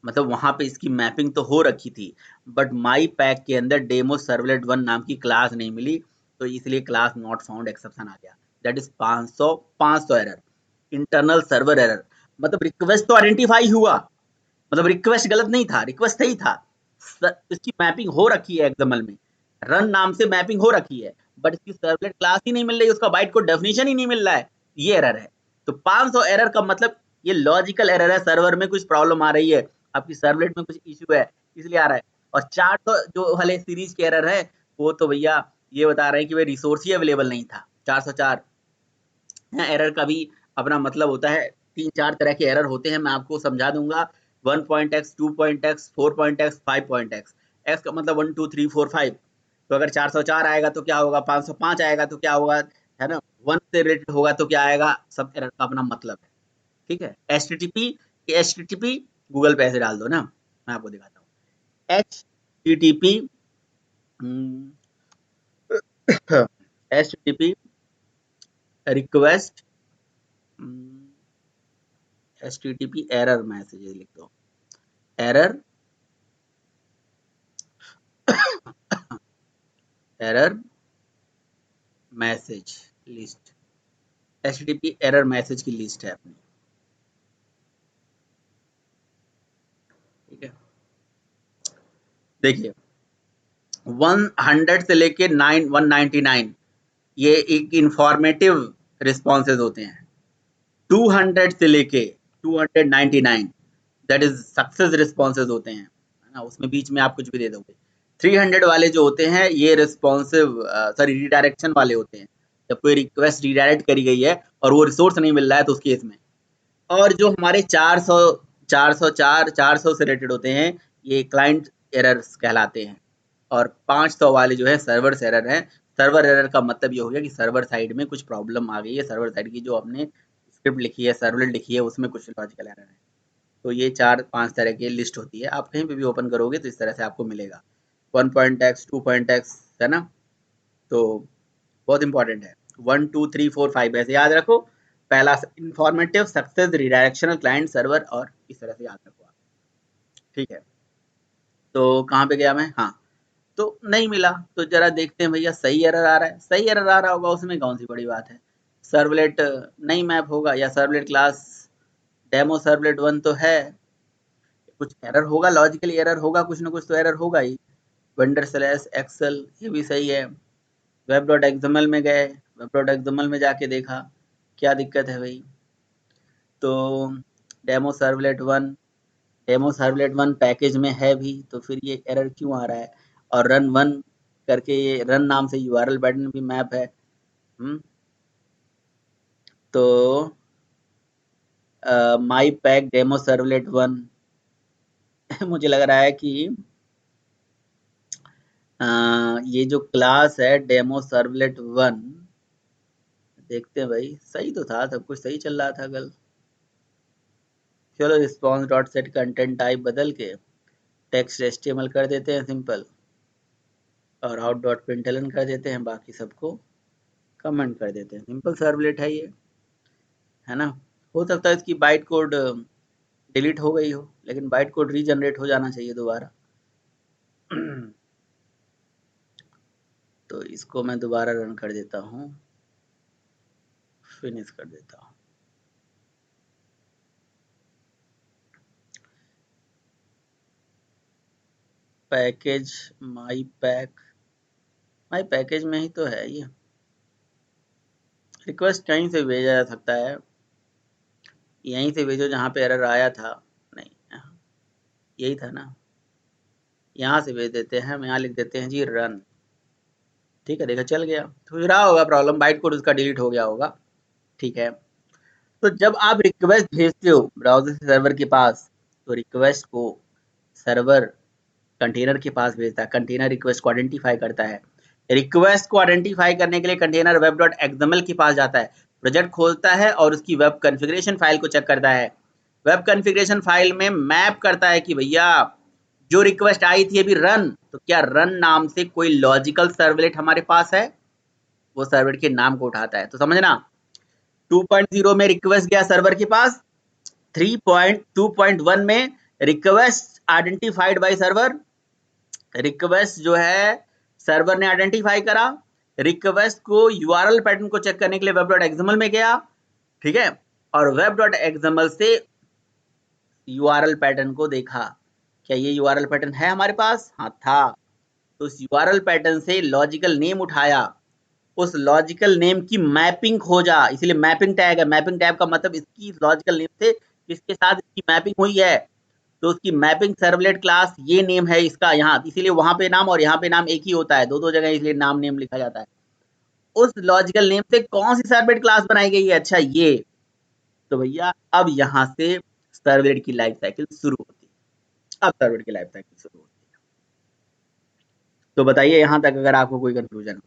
मतलब वहां पे इसकी मैपिंग तो हो रखी थी, बट माई पैक के अंदर डेमो सर्वलेट 1 नाम की क्लास नहीं मिली, तो इसलिए क्लास नॉट फाउंड एक्सेप्शन आ गया। That is 500 error, internal server error. मतलब रिक्वेस्ट तो आइडेंटिफाई हुआ, मतलब रिक्वेस्ट गलत नहीं था, रिक्वेस्ट सही था, इसकी मैपिंग हो रखी है एक्सएमएल में, रन नाम से मैपिंग हो रखी है, बट इसकी सर्वलेट क्लास ही नहीं मिल रही, उसका बाइट कोड डेफिनेशन ही नहीं मिल रहा है, ये एरर है। तो 500 एरर का मतलब ये लॉजिकल एरर है, सर्वर में कुछ प्रॉब्लम आ रही है, आपकी सर्वलेट में कुछ इश्यू है, इसलिए आ रहा है। और 400 जो वाले सीरीज के एरर है वो तो भैया ये बता रहे हैं कि भाई रिसोर्स ही अवेलेबल नहीं था। 404 एरर का भी अपना मतलब होता है, 3-4 तरह के एरर होते हैं, मैं आपको समझा दूंगा। 1.x, 2.x, 4.x, 5.x। x का मतलब 1 2 3 4 5। तो अगर 404 आएगा तो क्या होगा, 505 आएगा तो क्या होगा, है ना, 1 से रिलेटेड होगा तो क्या आएगा, सब एरर का अपना मतलब है, ठीक है। HTTP गूगल पे ऐसे डाल दो ना, मैं आपको दिखाता हूँ। HTTP HTTP request, HTTP error message लिख दो, error error message list, HTTP error message की लिस्ट है अपनी, ठीक है। देखिए 100 से लेके 199 ये एक इंफॉर्मेटिव रिस्पॉन्सेज होते हैं। 200 से लेके 299 दैट इज सक्सेस रिस्पॉन्सेज होते हैं, है ना, उसमें बीच में आप कुछ भी दे दोगे। 300 वाले जो होते हैं ये रिस्पॉन्सिव सॉरी रिडायरेक्शन वाले होते हैं, जब कोई रिक्वेस्ट रिडायरेक्ट करी गई है और वो रिसोर्स नहीं मिल रहा है तो उस केस में। और जो हमारे 400 से रिलेटेड होते हैं ये क्लाइंट एरर्स कहलाते हैं, और 500 वाले जो है सर्वर एरर है। सर्वर एरर का मतलब ये हो गया कि सर्वर साइड में कुछ प्रॉब्लम आ गई है, सर्वर साइड की जो आपने स्क्रिप्ट लिखी है, सर्वलेट लिखी है, उसमें कुछ लॉजिकल एरर है। तो ये 4-5 तरह की लिस्ट होती है, आप कहीं पे भी ओपन करोगे तो इस तरह से आपको मिलेगा। 1.x 2.x, है ना, तो बहुत इंपॉर्टेंट है। 1 2 3 4 5 ऐसे याद रखो। पहला इंफॉर्मेटिव, सक्सेस, रिडायरेक्शनल, क्लाइंट सर्वर, और इस तरह से याद रखो आप, ठीक है। तो कहाँ पे गया मैं, हाँ, तो नहीं मिला तो जरा देखते हैं भैया, सही एरर आ रहा है, सही एरर आ रहा होगा उसमें कौन सी बड़ी बात है। सर्वलेट नहीं मैप होगा, या सर्वलेट क्लास डेमो सर्वलेट 1 तो है, कुछ एरर होगा, लॉजिकल एरर होगा, कुछ ना कुछ तो एरर होगा ही। वेंडर स्लैश एक्सेल ये भी सही है। web.xml में गए, web.xml में जाके देखा क्या दिक्कत है भाई, तो डेमो सर्वलेट 1 पैकेज में है भी, तो फिर ये एरर क्यों आ रहा है। और रन 1 करके ये रन नाम से यूआरएल पैटर्न भी मैप है। तो माई पैक डेमो सर्वलेट 1 मुझे लग रहा है कि ये जो क्लास है डेमो सर्वलेट 1, देखते हैं भाई, सही तो था, सब कुछ सही चल रहा था कल। चलो response dot set content type बदल के टेक्स्ट HTML कर देते हैं सिंपल, और आउट डॉट प्रिंटलन कर देते हैं, बाकी सबको कमेंट कर देते हैं। सिंपल सर्वलेट है ये, है ना। हो सकता है इसकी बाइट कोड डिलीट हो गई हो, लेकिन बाइट कोड रीजनरेट हो जाना चाहिए दोबारा। तो इसको मैं दोबारा रन कर देता हूँ, फिनिश कर देता हूँ। पैकेज माई पैकेज में ही तो है ये। रिक्वेस्ट कहीं से भेजा जा सकता है, यहीं से भेजो जहाँ पे एरर आया था। नहीं, यही था ना, यहाँ से भेज देते हैं। हम यहाँ लिख देते हैं जी रन, ठीक है। देखा चल गया, तो रहा होगा प्रॉब्लम, बाइट कोड उसका डिलीट हो गया होगा, ठीक है। तो जब आप रिक्वेस्ट भेजते हो ब्राउजर से सर्वर के पास, तो रिक्वेस्ट को सर्वर कंटेनर के पास भेजता है, कंटेनर रिक्वेस्ट को आइडेंटिफाई करता है। रिक्वेस्ट को आइडेंटिफाई करने के लिए कंटेनर वेब डॉट एक्सएमएल के पास जाता है, प्रोजेक्ट खोलता है और उसकी वेब कॉन्फ़िगरेशन फाइल को चेक करता है। वेब कॉन्फ़िगरेशन फाइल में मैप करता है कि भैया जो रिक्वेस्ट आई थी अभी रन, तो क्या रन नाम से कोई लॉजिकल सर्वलेट हमारे पास है, वो सर्वलेट के नाम को उठाता है। तो समझना, 2.0 में रिक्वेस्ट गया सर्वर के पास, 3.2.1 में request identified by server, request जो है सर्वर ने आइडेंटिफाई करा, रिक्वेस्ट को यूआरएल पैटर्न को चेक करने के लिए वेब डॉट एक्सएमएल में गया, ठीक है, और वेब डॉट एक्सएमएल से यूआरएल पैटर्न को देखा, क्या ये यूआरएल पैटर्न है हमारे पास, हाँ था। तो उस यूआरएल पैटर्न से लॉजिकल नेम उठाया, उस लॉजिकल नेम की मैपिंग खोजा, इसलिए मैपिंग टैग है। मैपिंग टैग का मतलब इसकी लॉजिकल नेम से किसके साथ इसकी मैपिंग हुई है, तो उसकी मैपिंग सर्वलेट क्लास ये नेम है इसका यहाँ, इसीलिए वहां पे नाम और यहाँ पे नाम एक ही होता है, दो जगह इसलिए नाम नेम लिखा जाता है। उस लॉजिकल नेम से कौन सी सर्वलेट क्लास बनाई गई है, अच्छा ये। तो भैया अब यहाँ से सर्वलेट की लाइफ साइकिल शुरू होती है, अब सर्वलेट की लाइफ साइकिल शुरू होती है। तो बताइए यहाँ तक अगर आपको कोई कंफ्यूजन हो।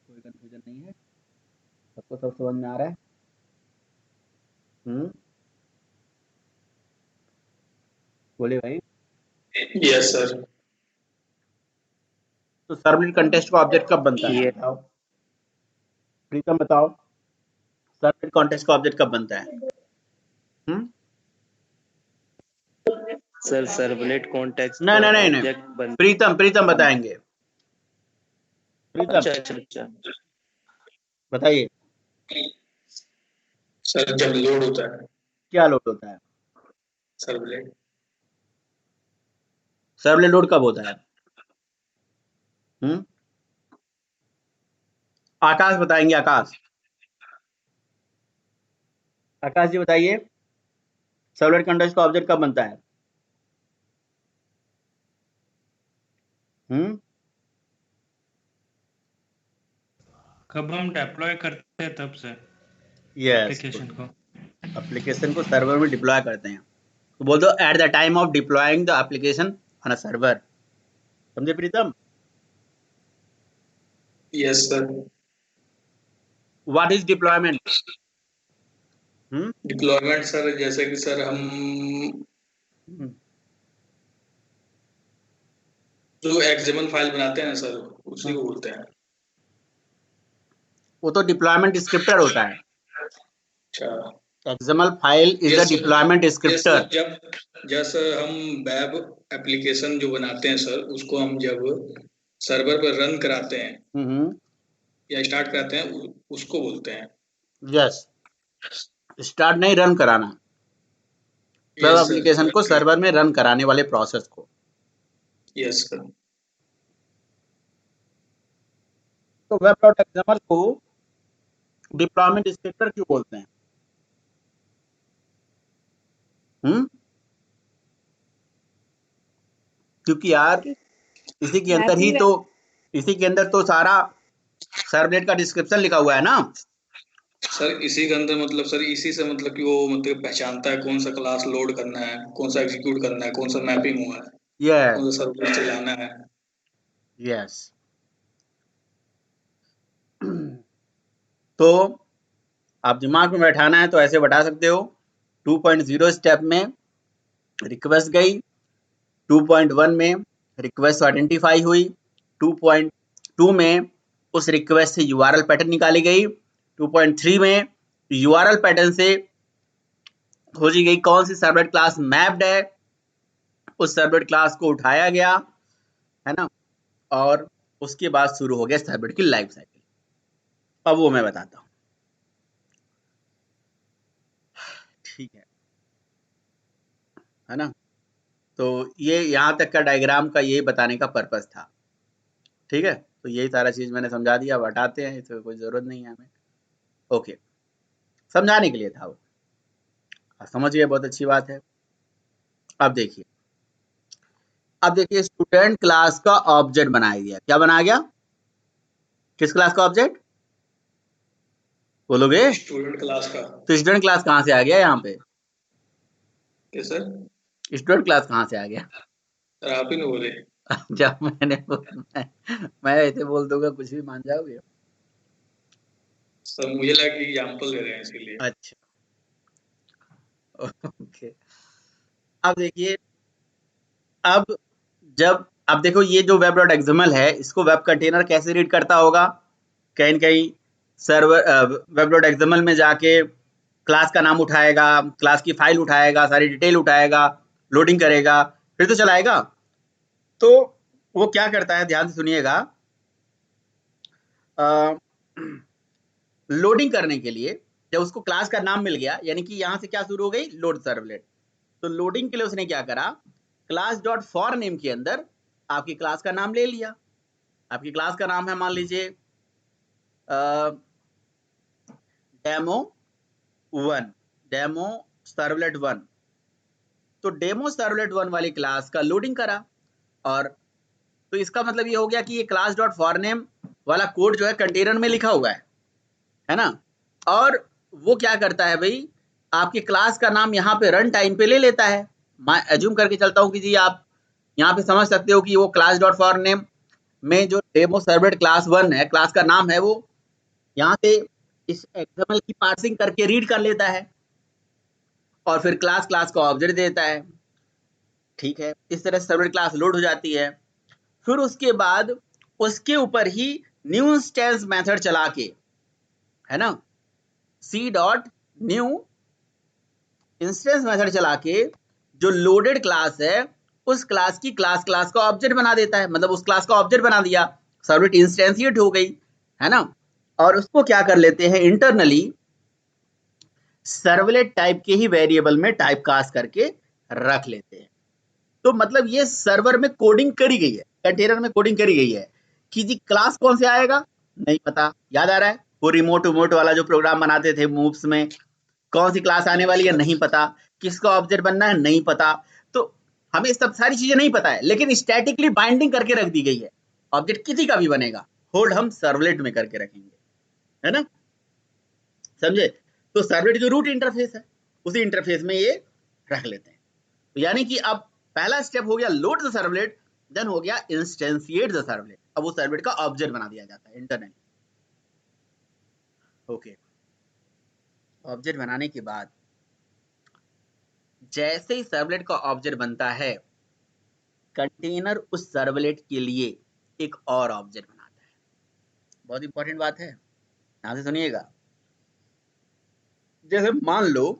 कोई कंफ्यूजन नहीं है, सबको सब समझ में आ रहा है। बोले भाई। Yes sir. तो सर्वलेट कंटेस्ट का ऑब्जेक्ट कब बनता है, बताओ प्रीतम, बताओ सर्वलेट कंटेस्ट का ऑब्जेक्ट कब बनता है। सर सर्वलेट कॉन्टेक्स्ट नहीं का नहीं नहीं ऑब्जेक्ट बन प्रीतम बताएंगे। प्रीतम अच्छा बताइए। सर जब लोड होता है, क्या लोड होता है, सर्वलेट। सर्वलेट लोड कब होता है। आकाश बताएंगे, आकाश जी बताइए, सर्वलेट कंटेस्ट का ऑब्जेक्ट कब बनता है। कब हम डिप्लॉय करते हैं तब सर, यस, एप्लीकेशन को। एप्लीकेशन को सर्वर में डिप्लॉय करते हैं, तो बोल दो at the time of deploying the application on a server. समझे Pritam. Yes sir. What is deployment. Deployment sir जैसे कि सर हम जो एक्सएमएल फाइल बनाते हैं सर, उसी को बोलते हैं। वो तो डिप्लॉयमेंट डिस्क्रिप्टर होता है। अच्छा, XML file is the deployment descriptor. जब जैसे हम वेब एप्लीकेशन जो बनाते हैं सर, उसको हम जब सर्वर पर रन कराते हैं या स्टार्ट कराते हैं, उसको बोलते हैं। यस, स्टार्ट नहीं, रन कराना, वेब एप्लीकेशन को सर्वर में रन कराने वाले प्रोसेस को। Yes sir. तो वेब डॉट एक्सएमएल को डिप्लॉयमेंट स्ट्रक्चर क्यों बोलते हैं? क्योंकि यार इसी के अंदर तो सारा सर्वलेट का डिस्क्रिप्शन लिखा हुआ है ना। सर इसी के अंदर मतलब सर इसी से मतलब कि वो मतलब पहचानता है कौन सा क्लास लोड करना है, कौन सा एग्जीक्यूट करना है, कौन सा मैपिंग हुआ है, कौन सा सर्वर चलाना है। यस तो आप दिमाग में बैठाना है तो ऐसे बैठा सकते हो। 2.0 स्टेप में रिक्वेस्ट गई, 2.1 में रिक्वेस्ट आइडेंटिफाई हुई, 2.2 में उस रिक्वेस्ट से यूआरएल पैटर्न निकाली गई, 2.3 में यूआरएल पैटर्न से खोजी गई कौन सी सर्वलेट क्लास मैप्ड है, उस सर्वलेट क्लास को उठाया गया, है ना, और उसके बाद शुरू हो गया सर्वलेट की लाइफ साइकिल। अब वो मैं बताता हूँ, ठीक है ना। तो ये यहाँ तक का डायग्राम का यही बताने का पर्पस था, ठीक है। तो यही सारा चीज मैंने समझा दिया, अब हटाते हैं, इसमें कोई जरूरत नहीं है हमें। ओके, समझाने के लिए था वो, समझ गए, बहुत अच्छी बात है। अब देखिए स्टूडेंट क्लास का ऑब्जेक्ट बनाया गया। क्या बनाया गया? किस क्लास का ऑब्जेक्ट बोलोगे? स्टूडेंट क्लास का। तो स्टूडेंट क्लास कहाँ से आ गया यहाँ पे? सर स्टूडेंट क्लास कहाँ से आ गया? सर आप ही ने बोले। जब मैं ऐसे बोल दूंगा कुछ भी मान जाओगे? सर मुझे लगा कि एग्जांपल दे रहे हैं इसके लिए। अच्छा ओके, अब देखिए, अब देखो ये जो वेब डॉट एक्सएमएल है, इसको वेब कंटेनर कैसे रीड करता होगा? कहीं कहीं सर्वर वेब डॉट एक्सएमएल में जाके क्लास का नाम उठाएगा, क्लास की फाइल उठाएगा, सारी डिटेल उठाएगा, लोडिंग करेगा, फिर तो चलाएगा। तो वो क्या करता है, ध्यान से सुनिएगा, लोडिंग करने के लिए जब उसको क्लास का नाम मिल गया, यानी कि यहां से क्या शुरू हो गई, लोड सर्वलेट। तो लोडिंग के लिए उसने क्या करा, क्लास डॉट फॉर नेम के अंदर आपकी क्लास का नाम ले लिया। आपकी क्लास का नाम है मान लीजिए डेमो 1, डेमो सर्वलेट 1। तो डेमो सर्वलेट 1 वाली क्लास का लोडिंग करा, और तो इसका मतलब ये हो गया कि ये क्लास डॉट फॉर नेम वाला कोड जो है कंटेनर में लिखा हुआ है ना। और वो क्या करता है भाई, आपकी क्लास का नाम यहाँ पे रन टाइम पे ले लेता है। मैं एज्यूम करके चलता हूँ कि जी आप यहाँ पे समझ सकते हो कि वो क्लास डॉट फॉर नेम में जो डेमो सर्वलेट क्लास 1 है, क्लास का नाम है, वो यहाँ से इस एक्सएमएल की पार्सिंग करके रीड कर लेता है और फिर क्लास का ऑब्जेक्ट देता है। ठीक है, इस तरह सर्वलेट क्लास लोड हो जाती है। फिर उसके बाद उसके ऊपर ही न्यू इंस्टेंस मेथड चला के, है ना, C dot new instance method चला के जो लोडेड क्लास है उस क्लास की क्लास का ऑब्जेक्ट बना देता है। मतलब उस क्लास का ऑब्जेक्ट बना दिया, सर्वलेट इंस्टेंशिएट हो गई, है ना। और उसको क्या कर लेते हैं, इंटरनली सर्वलेट टाइप के ही वेरिएबल में टाइप कास्ट करके रख लेते हैं। तो मतलब ये सर्वर में कोडिंग करी गई है, कंटेनर में कोडिंग करी गई है कि जी क्लास कौन से आएगा नहीं पता। याद आ रहा है वो रिमोट वाला जो प्रोग्राम बनाते थे मूव्स में, कौन सी क्लास आने वाली है नहीं पता, किसका ऑब्जेक्ट बनना है नहीं पता। तो हमें सब सारी चीजें नहीं पता है, लेकिन स्टैटिकली बाइंडिंग करके रख दी गई है। ऑब्जेक्ट किसी का भी बनेगा, होल्ड हम सर्वलेट में करके रखेंगे, है ना, समझे। तो सर्वलेट जो रूट इंटरफेस है उसी इंटरफेस में ये रख लेते हैं। तो यानी कि अब पहला स्टेप हो गया लोड द सर्वलेट, देन हो गया इंस्टेंशिएट द सर्वलेट। अब वो सर्वलेट का ऑब्जेक्ट बना दिया जाता है इंटरनली। ओके, ऑब्जेक्ट बनाने के बाद जैसे ही सर्वलेट का ऑब्जेक्ट बनता है, कंटेनर उस सर्वलेट के लिए एक और ऑब्जेक्ट बनाता है। बहुत इंपॉर्टेंट बात है, ध्यान से सुनिएगा। जैसे मान लो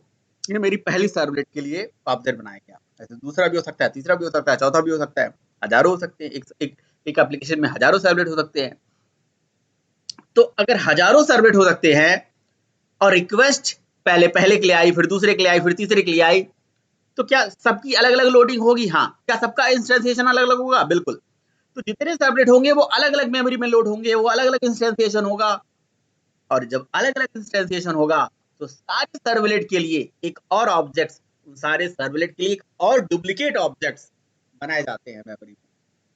कि मेरी पहली सर्वलेट के लिए ऑब्जेक्ट बनाया गया, ऐसे दूसरा भी हो सकता है, तीसरा भी हो सकता है, चौथा भी हो सकता है, हजारों हो सकते हैं। एक एप्लीकेशन में हजारों सर्वलेट हो सकते हैं। तो अगर हजारों सर्वलेट हो सकते हैं और रिक्वेस्ट पहले के लिए आई, फिर दूसरे के लिए आई, फिर तीसरे के लिए आई, तो क्या सबकी अलग अलग लोडिंग होगी? हाँ। क्या सबका इंस्टेंशिएशन अलग अलग होगा? बिल्कुल। तो जितने सर्वलेट होंगे वो अलग अलग मेमोरी में लोड होंगे, वो अलग अलग इंस्टेंशिएशन होगा, और जब अलग अलग इंस्टेंसिएशन होगा तो सारे सर्वलेट के लिए एक और ऑब्जेक्ट्स, सारे सर्वलेट के लिए एक और डुप्लीकेट ऑब्जेक्ट्स बनाए जाते हैं मेमोरी में,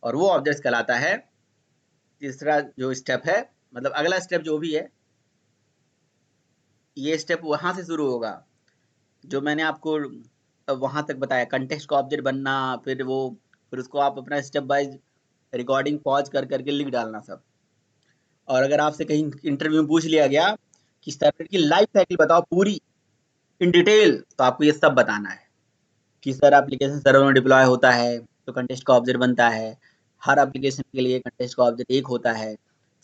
और वो ऑब्जेक्ट्स कहलाता है तीसरा जो स्टेप है, मतलब अगला स्टेप जो भी है, ये स्टेप वहां से शुरू होगा जो मैंने आपको वहां तक बताया, कंटेक्स्ट का ऑब्जेक्ट बनना, फिर उसको आप अपना स्टेप वाइज रिकॉर्डिंग पॉज कर करके लिख डालना सब। और अगर आपसे कहीं इंटरव्यू में पूछ लिया गया कि सर्वलेट की लाइफ साइकिल बताओ पूरी इन डिटेल, तो आपको ये सब बताना है कि सर एप्लीकेशन सर्वर में डिप्लॉय होता है तो कंटेक्स्ट का ऑब्जेक्ट बनता है, हर एप्लीकेशन के लिए कंटेक्स्ट का ऑब्जेक्ट एक होता है,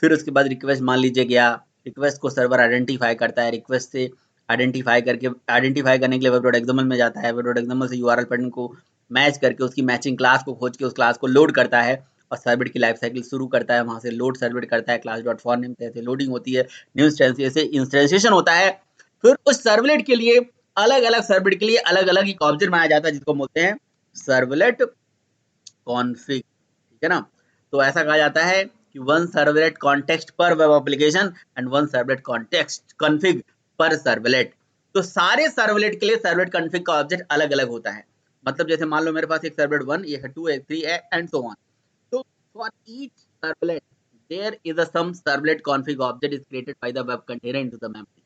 फिर उसके बाद रिक्वेस्ट मान लीजिए गया, रिक्वेस्ट को सर्वर आइडेंटिफाई करता है, रिक्वेस्ट से आइडेंटिफाई करने के लिए वेब डॉट एक्सएमएल में जाता है, वेब डॉट एक्सएमएल से यूआरएल पैटर्न को मैच करके उसकी मैचिंग क्लास को खोज के उस क्लास को लोड करता है और सर्वलेट की लाइफ साइकिल शुरू करता है, वहां से लोड सर्वलेट करता है, क्लास डॉट फॉर नेम से लोडिंग होती है, न्यू इंस्टेंसिएशन होता है, फिर उस सर्वलेट के लिए अलग अलग सर्वलेट के लिए अलग अलग एक ऑब्जेक्ट बनाया जाता है जिसको बोलते हैं सर्वलेट कॉन्फ़िग, ठीक है ना। तो ऐसा कहा जाता है कि वन सर्वलेट कॉन्टेक्स्ट पर web application and one servlet context config पर सर्वलेट। तो सारे सर्वलेट के लिए सर्वलेट कॉन्फ़िग का ऑब्जेक्ट अलग अलग होता है, मतलब जैसे मान लो मेरे पास एक सर्वलेट 1, ये है 2, एक 3 है एंड सो ऑन। तो for each servlet there is a some servlet config object is created by the web container into the memory.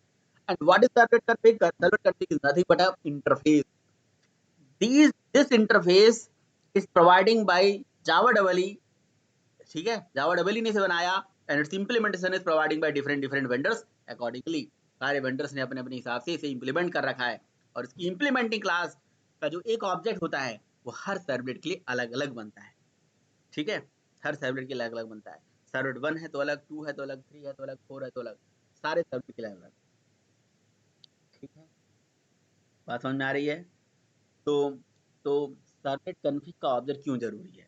And what is servlet config? Servlet config is nothing but a interface. This interface is providing by Java EE, ठीक है, Java EE ने इसे बनाया, and its implementation is providing by different vendors accordingly. सारे vendors ने अपने अपने हिसाब से इसे implement कर रखा है, और इसकी implementing class का जो एक ऑब्जेक्ट होता है वो हर सर्वलेट के लिए अलग अलग बनता है, ठीक है, हर सर्वलेट के लिए अलग अलग बनता है। सर्वलेट 1 है तो अलग, 2 है तो अलग, 3 है तो अलग, 4 है तो अलग, सारे सर्वलेट के लिए अलग, ठीक है, बात समझ में आ रही है। तो सर्वलेट कॉन्फ़िग का ऑब्जेक्ट क्यों जरूरी है?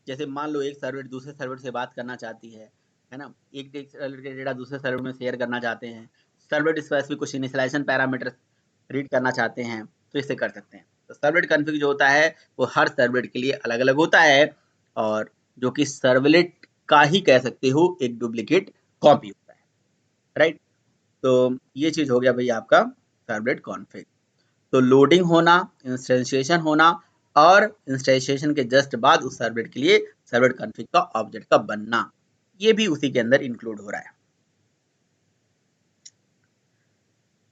जैसे मान लो एक सर्वलेट दूसरे सर्वलेट से बात करना चाहती है ना, एक सर्वलेट के डेटा दूसरे सर्वलेट में शेयर करना चाहते हैं, सर्वलेट स्पेसिफिक कुछ इनिशियलाइजेशन पैरामीटर रीड करना चाहते हैं, तो इसे कर सकते हैं। तो सर्वलेट कॉन्फ़िग जो होता है वो हर सर्वलेट के लिए अलग अलग होता है, और जो कि सर्वलेट का ही कह सकते हो एक डुप्लीकेट कॉपी होता है, राइट। तो ये चीज हो गया भाई आपका सर्वलेट कॉन्फ़िग। तो लोडिंग होना, इंस्टेंसिएशन होना, और इंस्टेंसिएशन के जस्ट बाद उस सर्वलेट के लिए सर्वलेट कॉन्फ़िग का ऑब्जेक्ट का बनना, ये भी उसी के अंदर इंक्लूड हो रहा है।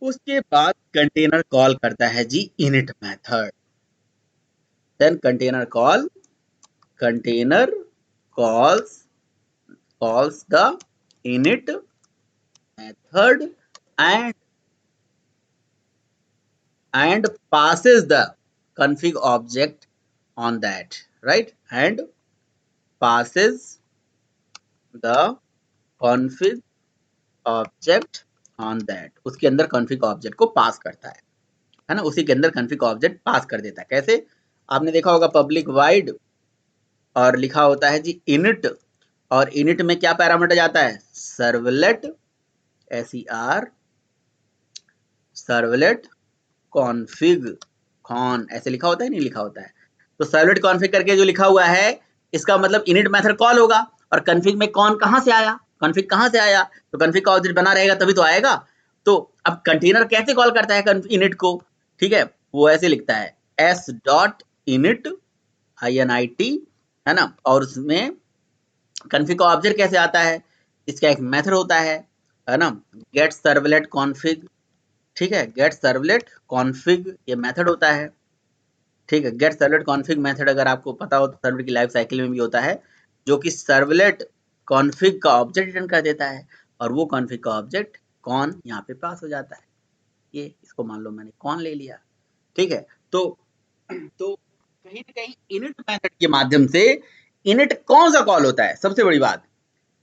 उसके बाद कंटेनर कॉल करता है जी init method, then container calls the init method and passes the config object on that, right, and passes the config object on that, उसके अंदर config object को पास करता है ना, उसी के अंदर config object पास कर देता है। कैसे? आपने देखा होगा पब्लिक वाइड और लिखा होता है जी init, और init में क्या पैरामीटर जाता है? सर्वलेट सर्वलेट कॉन्फ़िग कॉन, ऐसे लिखा होता है, नहीं लिखा होता है। तो सर्वलेट कॉन्फ़िग करके जो लिखा हुआ है इसका मतलब इनिट मेथड कॉल होगा, और कॉन्फ़िग में कॉन कहां से आया, कॉन्फ़िग कहां से आया, तो कॉन्फ़िग का ऑब्जेक्ट बना रहेगा तभी तो आएगा। तो अब कंटेनर कैसे कॉल करता है इनिट को, ठीक है, वो ऐसे लिखता है s.init init, है ना, और उसमें कॉन्फ़िग का ऑब्जेक्ट कैसे आता है, इसका एक मेथड होता है ना, गेट सर्वलेट कॉन्फ़िग, ठीक है, गेट सर्वलेट कॉन्फ़िग ये मेथड होता है, ठीक है। गेट सर्वलेट कॉन्फ़िग मेथड अगर आपको पता हो तो सर्वलेट की लाइफ साइकिल में भी होता है, जो कि सर्वलेट कॉन्फ़िग का ऑब्जेक्ट रिटर्न कर देता है, और वो कॉन्फ़िग का ऑब्जेक्ट कॉन यहाँ पे पास हो जाता है। ये इसको मान लो मैंने कॉन ले लिया, ठीक है। तो कहीं ना कहीं इनिट मेथड के माध्यम से इनिट कौन सा कॉल होता है, सबसे बड़ी बात,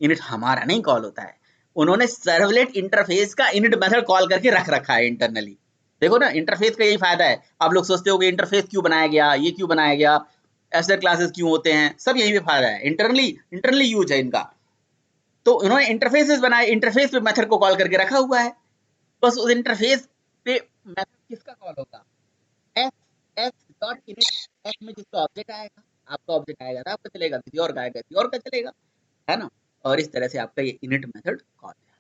इनिट हमारा नहीं कॉल होता है, उन्होंने सर्वलेट इंटरफेस का इनिट मेथड कॉल करके रख रखा है इंटरनली। देखो ना, इंटरफेस का यही फायदा है। आप लोग सोचते हो कि इंटरफेस क्यों बनाया गया, ये क्यों बनाया गया, एसर क्लासेस क्यों होते हैं, सब यही पे फायदा है, इंटरनली यूज है इनका। तो उन्होंने इंटरफेसेस बनाए, इंटरफेस पे मेथड को कॉल करके रखा हुआ है, बस उस इंटरफेस पे मेथड किसका कॉल होगा, x.init, x में जिसका ऑब्जेक्ट आएगा, आपका ऑब्जेक्ट आएगा तो आपका चलेगा, किसी और का आएगा किसी और का चलेगा, है ना। और इस तरह से आपका ये इनिट मेथड कॉल है।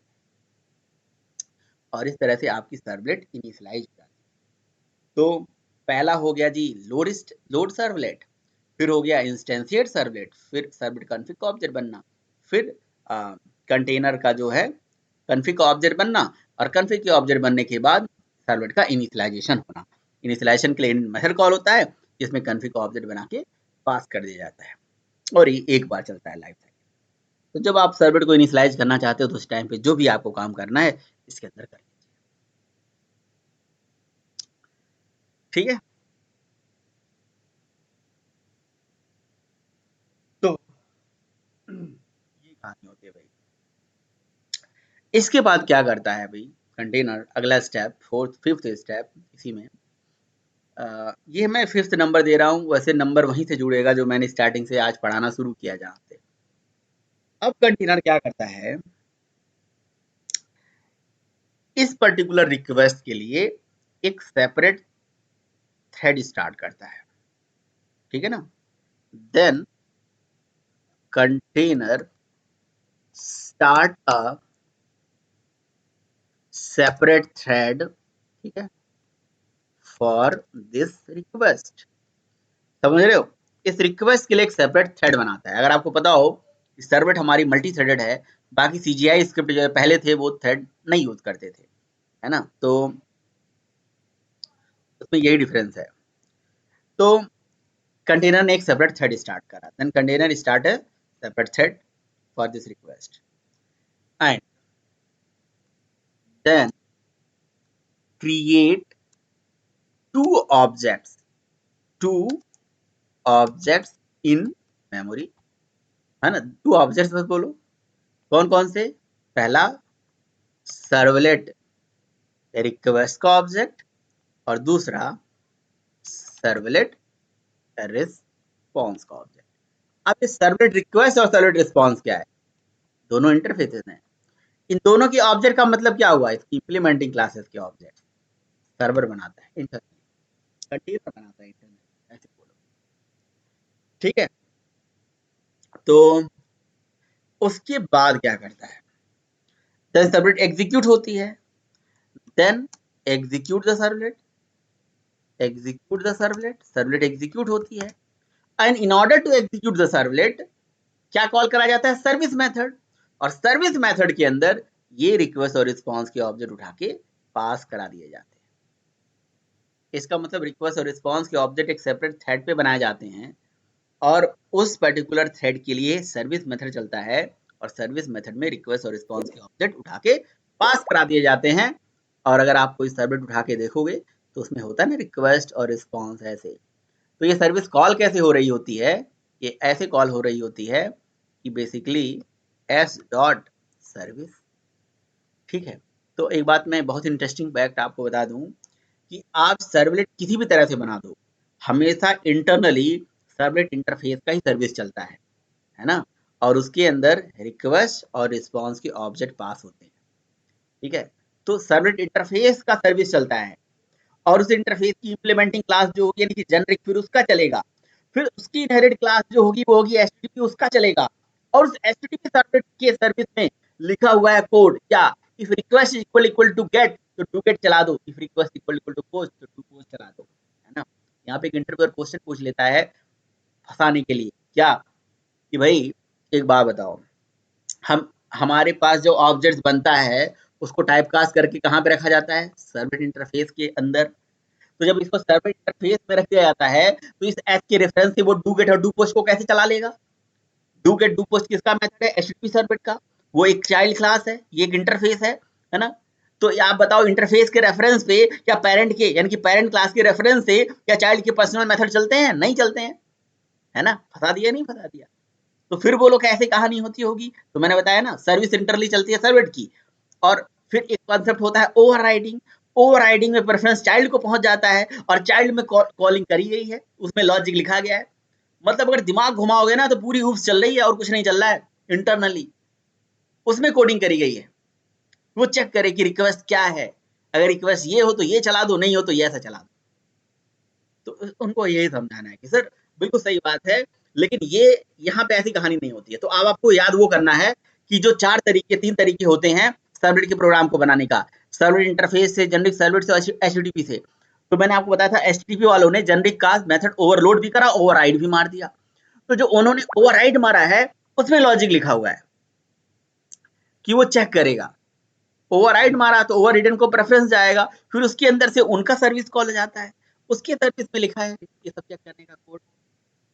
और इस तरह से आपकी सर्वलेट इनिशियलाइज हो जाती है। तो पहला हो गया जी लोड सर्वलेट, फिर हो गया इंस्टेंशिएट सर्वलेट, फिर सर्वलेट कॉन्फ़िग का ऑब्जेक्ट बनना, फिर कंटेनर का जो है कॉन्फ़िग का ऑब्जेक्ट बनना, और कॉन्फ़िग के ऑब्जेक्ट बनने के बाद सर्वलेट का इनिशियलाइजेशन होना। इनिशियलाइजेशन के लिए मेथड कॉल होता है जिसमें कॉन्फ़िग का ऑब्जेक्ट बना के पास कर दिया जाता है, और ये एक बार चलता है लाइफ साइकिल। तो जब आप सर्वलेट को इनिशियलाइज करना चाहते हो तो उस टाइम पे जो भी आपको काम करना है इसके अंदर कर लीजिए, ठीक है। तो ये कहानी होती है भाई। इसके बाद क्या करता है भाई कंटेनर, अगला स्टेप, फिफ्थ स्टेप इसी में। ये मैं 5th नंबर दे रहा हूँ, वैसे नंबर वहीं से जुड़ेगा जो मैंने स्टार्टिंग से आज पढ़ाना शुरू किया जहाँ से। अब कंटेनर क्या करता है, इस पर्टिकुलर रिक्वेस्ट के लिए एक सेपरेट थ्रेड स्टार्ट करता है, ठीक है ना। Then container start a separate thread, ठीक है, फॉर दिस रिक्वेस्ट। समझ रहे हो, इस रिक्वेस्ट के लिए एक सेपरेट थ्रेड बनाता है। अगर आपको पता हो सर्वलेट हमारी मल्टी थ्रेडेड है, बाकी CGI स्क्रिप्ट जो पहले थे वो थ्रेड नहीं यूज करते थे, है ना, तो उसमें यही डिफरेंस है। तो कंटेनर ने एक सेपरेट थ्रेड स्टार्ट करा, then container start a separate thread for this request and then create two objects in memory, है ना। 2 ऑब्जेक्ट्स बस बोलो, कौन कौन से, पहला सर्वलेट रिक्वेस्ट का ऑब्जेक्ट और दूसरा सर्वलेट रिस्पॉन्स का ऑब्जेक्ट। अब ये सर्वलेट रिक्वेस्ट और सर्वलेट रिस्पॉन्स क्या है, दोनों इंटरफेसेस हैं। इन दोनों की ऑब्जेक्ट का मतलब क्या हुआ, इसकी इंप्लीमेंटिंग क्लासेस के ऑब्जेक्ट सर्वर बनाता है, इंटरनल कंटेनर बनाता है, इंटरनल, ऐसे बोलो, ठीक है। तो उसके बाद क्या करता है, देन सर्वलेट एग्जीक्यूट होती है, then execute the servlet, servlet execute होती है and in order to execute the servlet क्या कॉल करा जाता है, सर्विस मेथड। और सर्विस मेथड के अंदर ये रिक्वेस्ट और रिस्पॉन्स के ऑब्जेक्ट उठा के पास करा दिए जाते हैं। इसका मतलब रिक्वेस्ट और रिस्पॉन्स के ऑब्जेक्ट एक सेपरेट थ्रेड पे बनाए जाते हैं और उस पर्टिकुलर थ्रेड के लिए सर्विस मेथड चलता है और सर्विस मेथड में रिक्वेस्ट और रिस्पॉन्स के ऑब्जेक्ट उठा के पास करा दिए जाते हैं। और अगर आप कोई सर्वलेट उठा के देखोगे तो उसमें होता है ना रिक्वेस्ट और रिस्पॉन्स ऐसे। तो ये सर्विस कॉल कैसे हो रही होती है, ये ऐसे कॉल हो रही होती है कि बेसिकली s.service, ठीक है। तो एक बात मैं बहुत इंटरेस्टिंग फैक्ट आपको बता दूं कि आप सर्वलेट किसी भी तरह से बना दो, हमेशा इंटरनली सर्वलेट इंटरफेस का ही सर्विस चलता है ना, और उसके अंदर रिक्वेस्ट और रिस्पॉन्स के ऑब्जेक्ट पास होते हैं, ठीक है। तो सर्वलेट इंटरफेस का सर्विस चलता है और उस इंटरफेस की इंप्लीमेंटिंग क्लास जो होगी यानी कि जेनरिक, फिर उसका चलेगा, फिर उसकी इनहेरिट क्लास जो होगी वो होगी HTTP, उसका चलेगा। और उस HTTP सर्वलेट के सर्विस में लिखा हुआ है कोड क्या, if request equal to get तो डू गेट चला दो, if request equal to post तो डू पोस्ट चला दो, है ना। यहाँ पे एक इंटरव्यूअर क्वेश्चन पूछ लेता है फंसाने के लिए, क्या कि भाई एक बात बताओ, हमारे पास जो ऑब्जेक्ट्स बनता है उसको टाइप कास्ट करके कहाँ पे रखा जाता है, सर्वलेट इंटरफेस के अंदर। तो जब इसको सर्वलेट इंटरफेस में रख दिया जाता है तो इस एस के रेफरेंस से वो डू गेट और डू पोस्ट को कैसे चला लेगा। डू गेट डू पोस्ट किसका मेथड है, HTTP सर्वलेट का, वो एक चाइल्ड क्लास है, ये एक इंटरफेस है ना। तो आप बताओ इंटरफेस के रेफरेंस पे क्या पेरेंट के यानी कि पेरेंट क्लास के रेफरेंस से क्या चाइल्ड के पर्सनल मेथड चलते हैं, नहीं चलते हैं, है ना। फंसा दिया नहीं फंसा दिया। तो फिर बोलो कैसे कहानी होती होगी, तो मैंने बताया ना सर्विस इंटरनली चलती है सर्वलेट की। और फिर एक कॉन्सेप्ट होता है ओवरराइडिंग, ओवरराइडिंग में प्रेफरेंस चाइल्ड को पहुंच जाता है और चाइल्ड में कॉलिंग करी गई है, उसमें लॉजिक लिखा गया है। मतलब अगर दिमाग घुमाओगे ना तो पूरी ऊप्स चल रही है और कुछ नहीं चल रहा है, इंटरनली उसमें कोडिंग करी गई है। वो चेक करे कि रिक्वेस्ट क्या है, अगर रिक्वेस्ट ये हो तो ये चला दो, नहीं हो तो ये ऐसा चला दो। तो उनको यही समझाना है कि सर बिल्कुल सही बात है, लेकिन ये यहाँ पे ऐसी कहानी नहीं होती है। तो अब आपको याद वो करना है कि जो 3 तरीके होते हैं सर्वलेट के प्रोग्राम को बनाने का, सर्वलेट इंटरफेस से, जेनरिक सर्वलेट से, एचटीटीपी से। तो मैंने आपको बताया था एचटीटीपी वालों ने जेनरिक का मेथड ओवरलोड भी करा, ओवरराइड भी मार दिया। तो जो उन्होंने ओवरराइड मारा है उसमें लॉजिक लिखा हुआ है कि वो चेक करेगा। ओवरराइड मारा तो ओवररिडन को प्रेफरेंस जाएगा, फिर उसके अंदर से उनका सर्विस कॉल जाता है, उसके सर्विस में लिखा है ये सब चेक करने का कोड।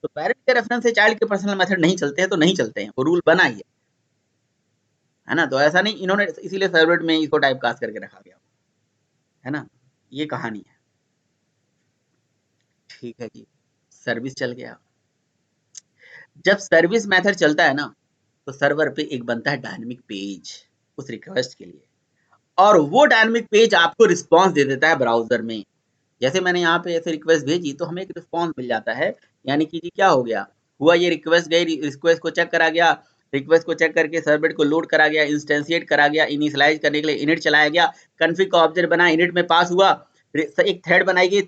तो पेरेंट के रेफरेंस से चाइल्ड के पर्सनल मेथड नहीं चलते हैं तो नहीं चलते हैं, वो रूल बना ही है ना। तो ऐसा नहीं, इन्होंने इसीलिए सर्वलेट में इसको टाइप कास्ट करके रखा गया है ना, ये कहानी है। ठीक है जी, सर्विस चल गया। जब सर्विस मेथड चलता है ना तो सर्वर पे एक बनता है डायनेमिक पेज उस रिक्वेस्ट के लिए, और वो डायनेमिक पेज आपको रिस्पॉन्स दे देता है ब्राउजर में। जैसे मैंने यहाँ पे ऐसे रिक्वेस्ट भेजी तो हमें एक रिस्पॉन्स मिल जाता है, यानी कि जी क्या हो गया, हुआ ये रिक्वेस्ट गई, रिक्वेस्ट को चेक करा गया, रिक्वेस्ट को चेक करके सर्वलेट को लोड करा गया, इंस्टेंशिएट करा गया, इनिशियलाइज करने के लिए इनिट चलाया गया, कॉन्फ़िग का ऑब्जेक्ट बना, इनिट में पास हुआ, एक थ्रेड बनाई गई,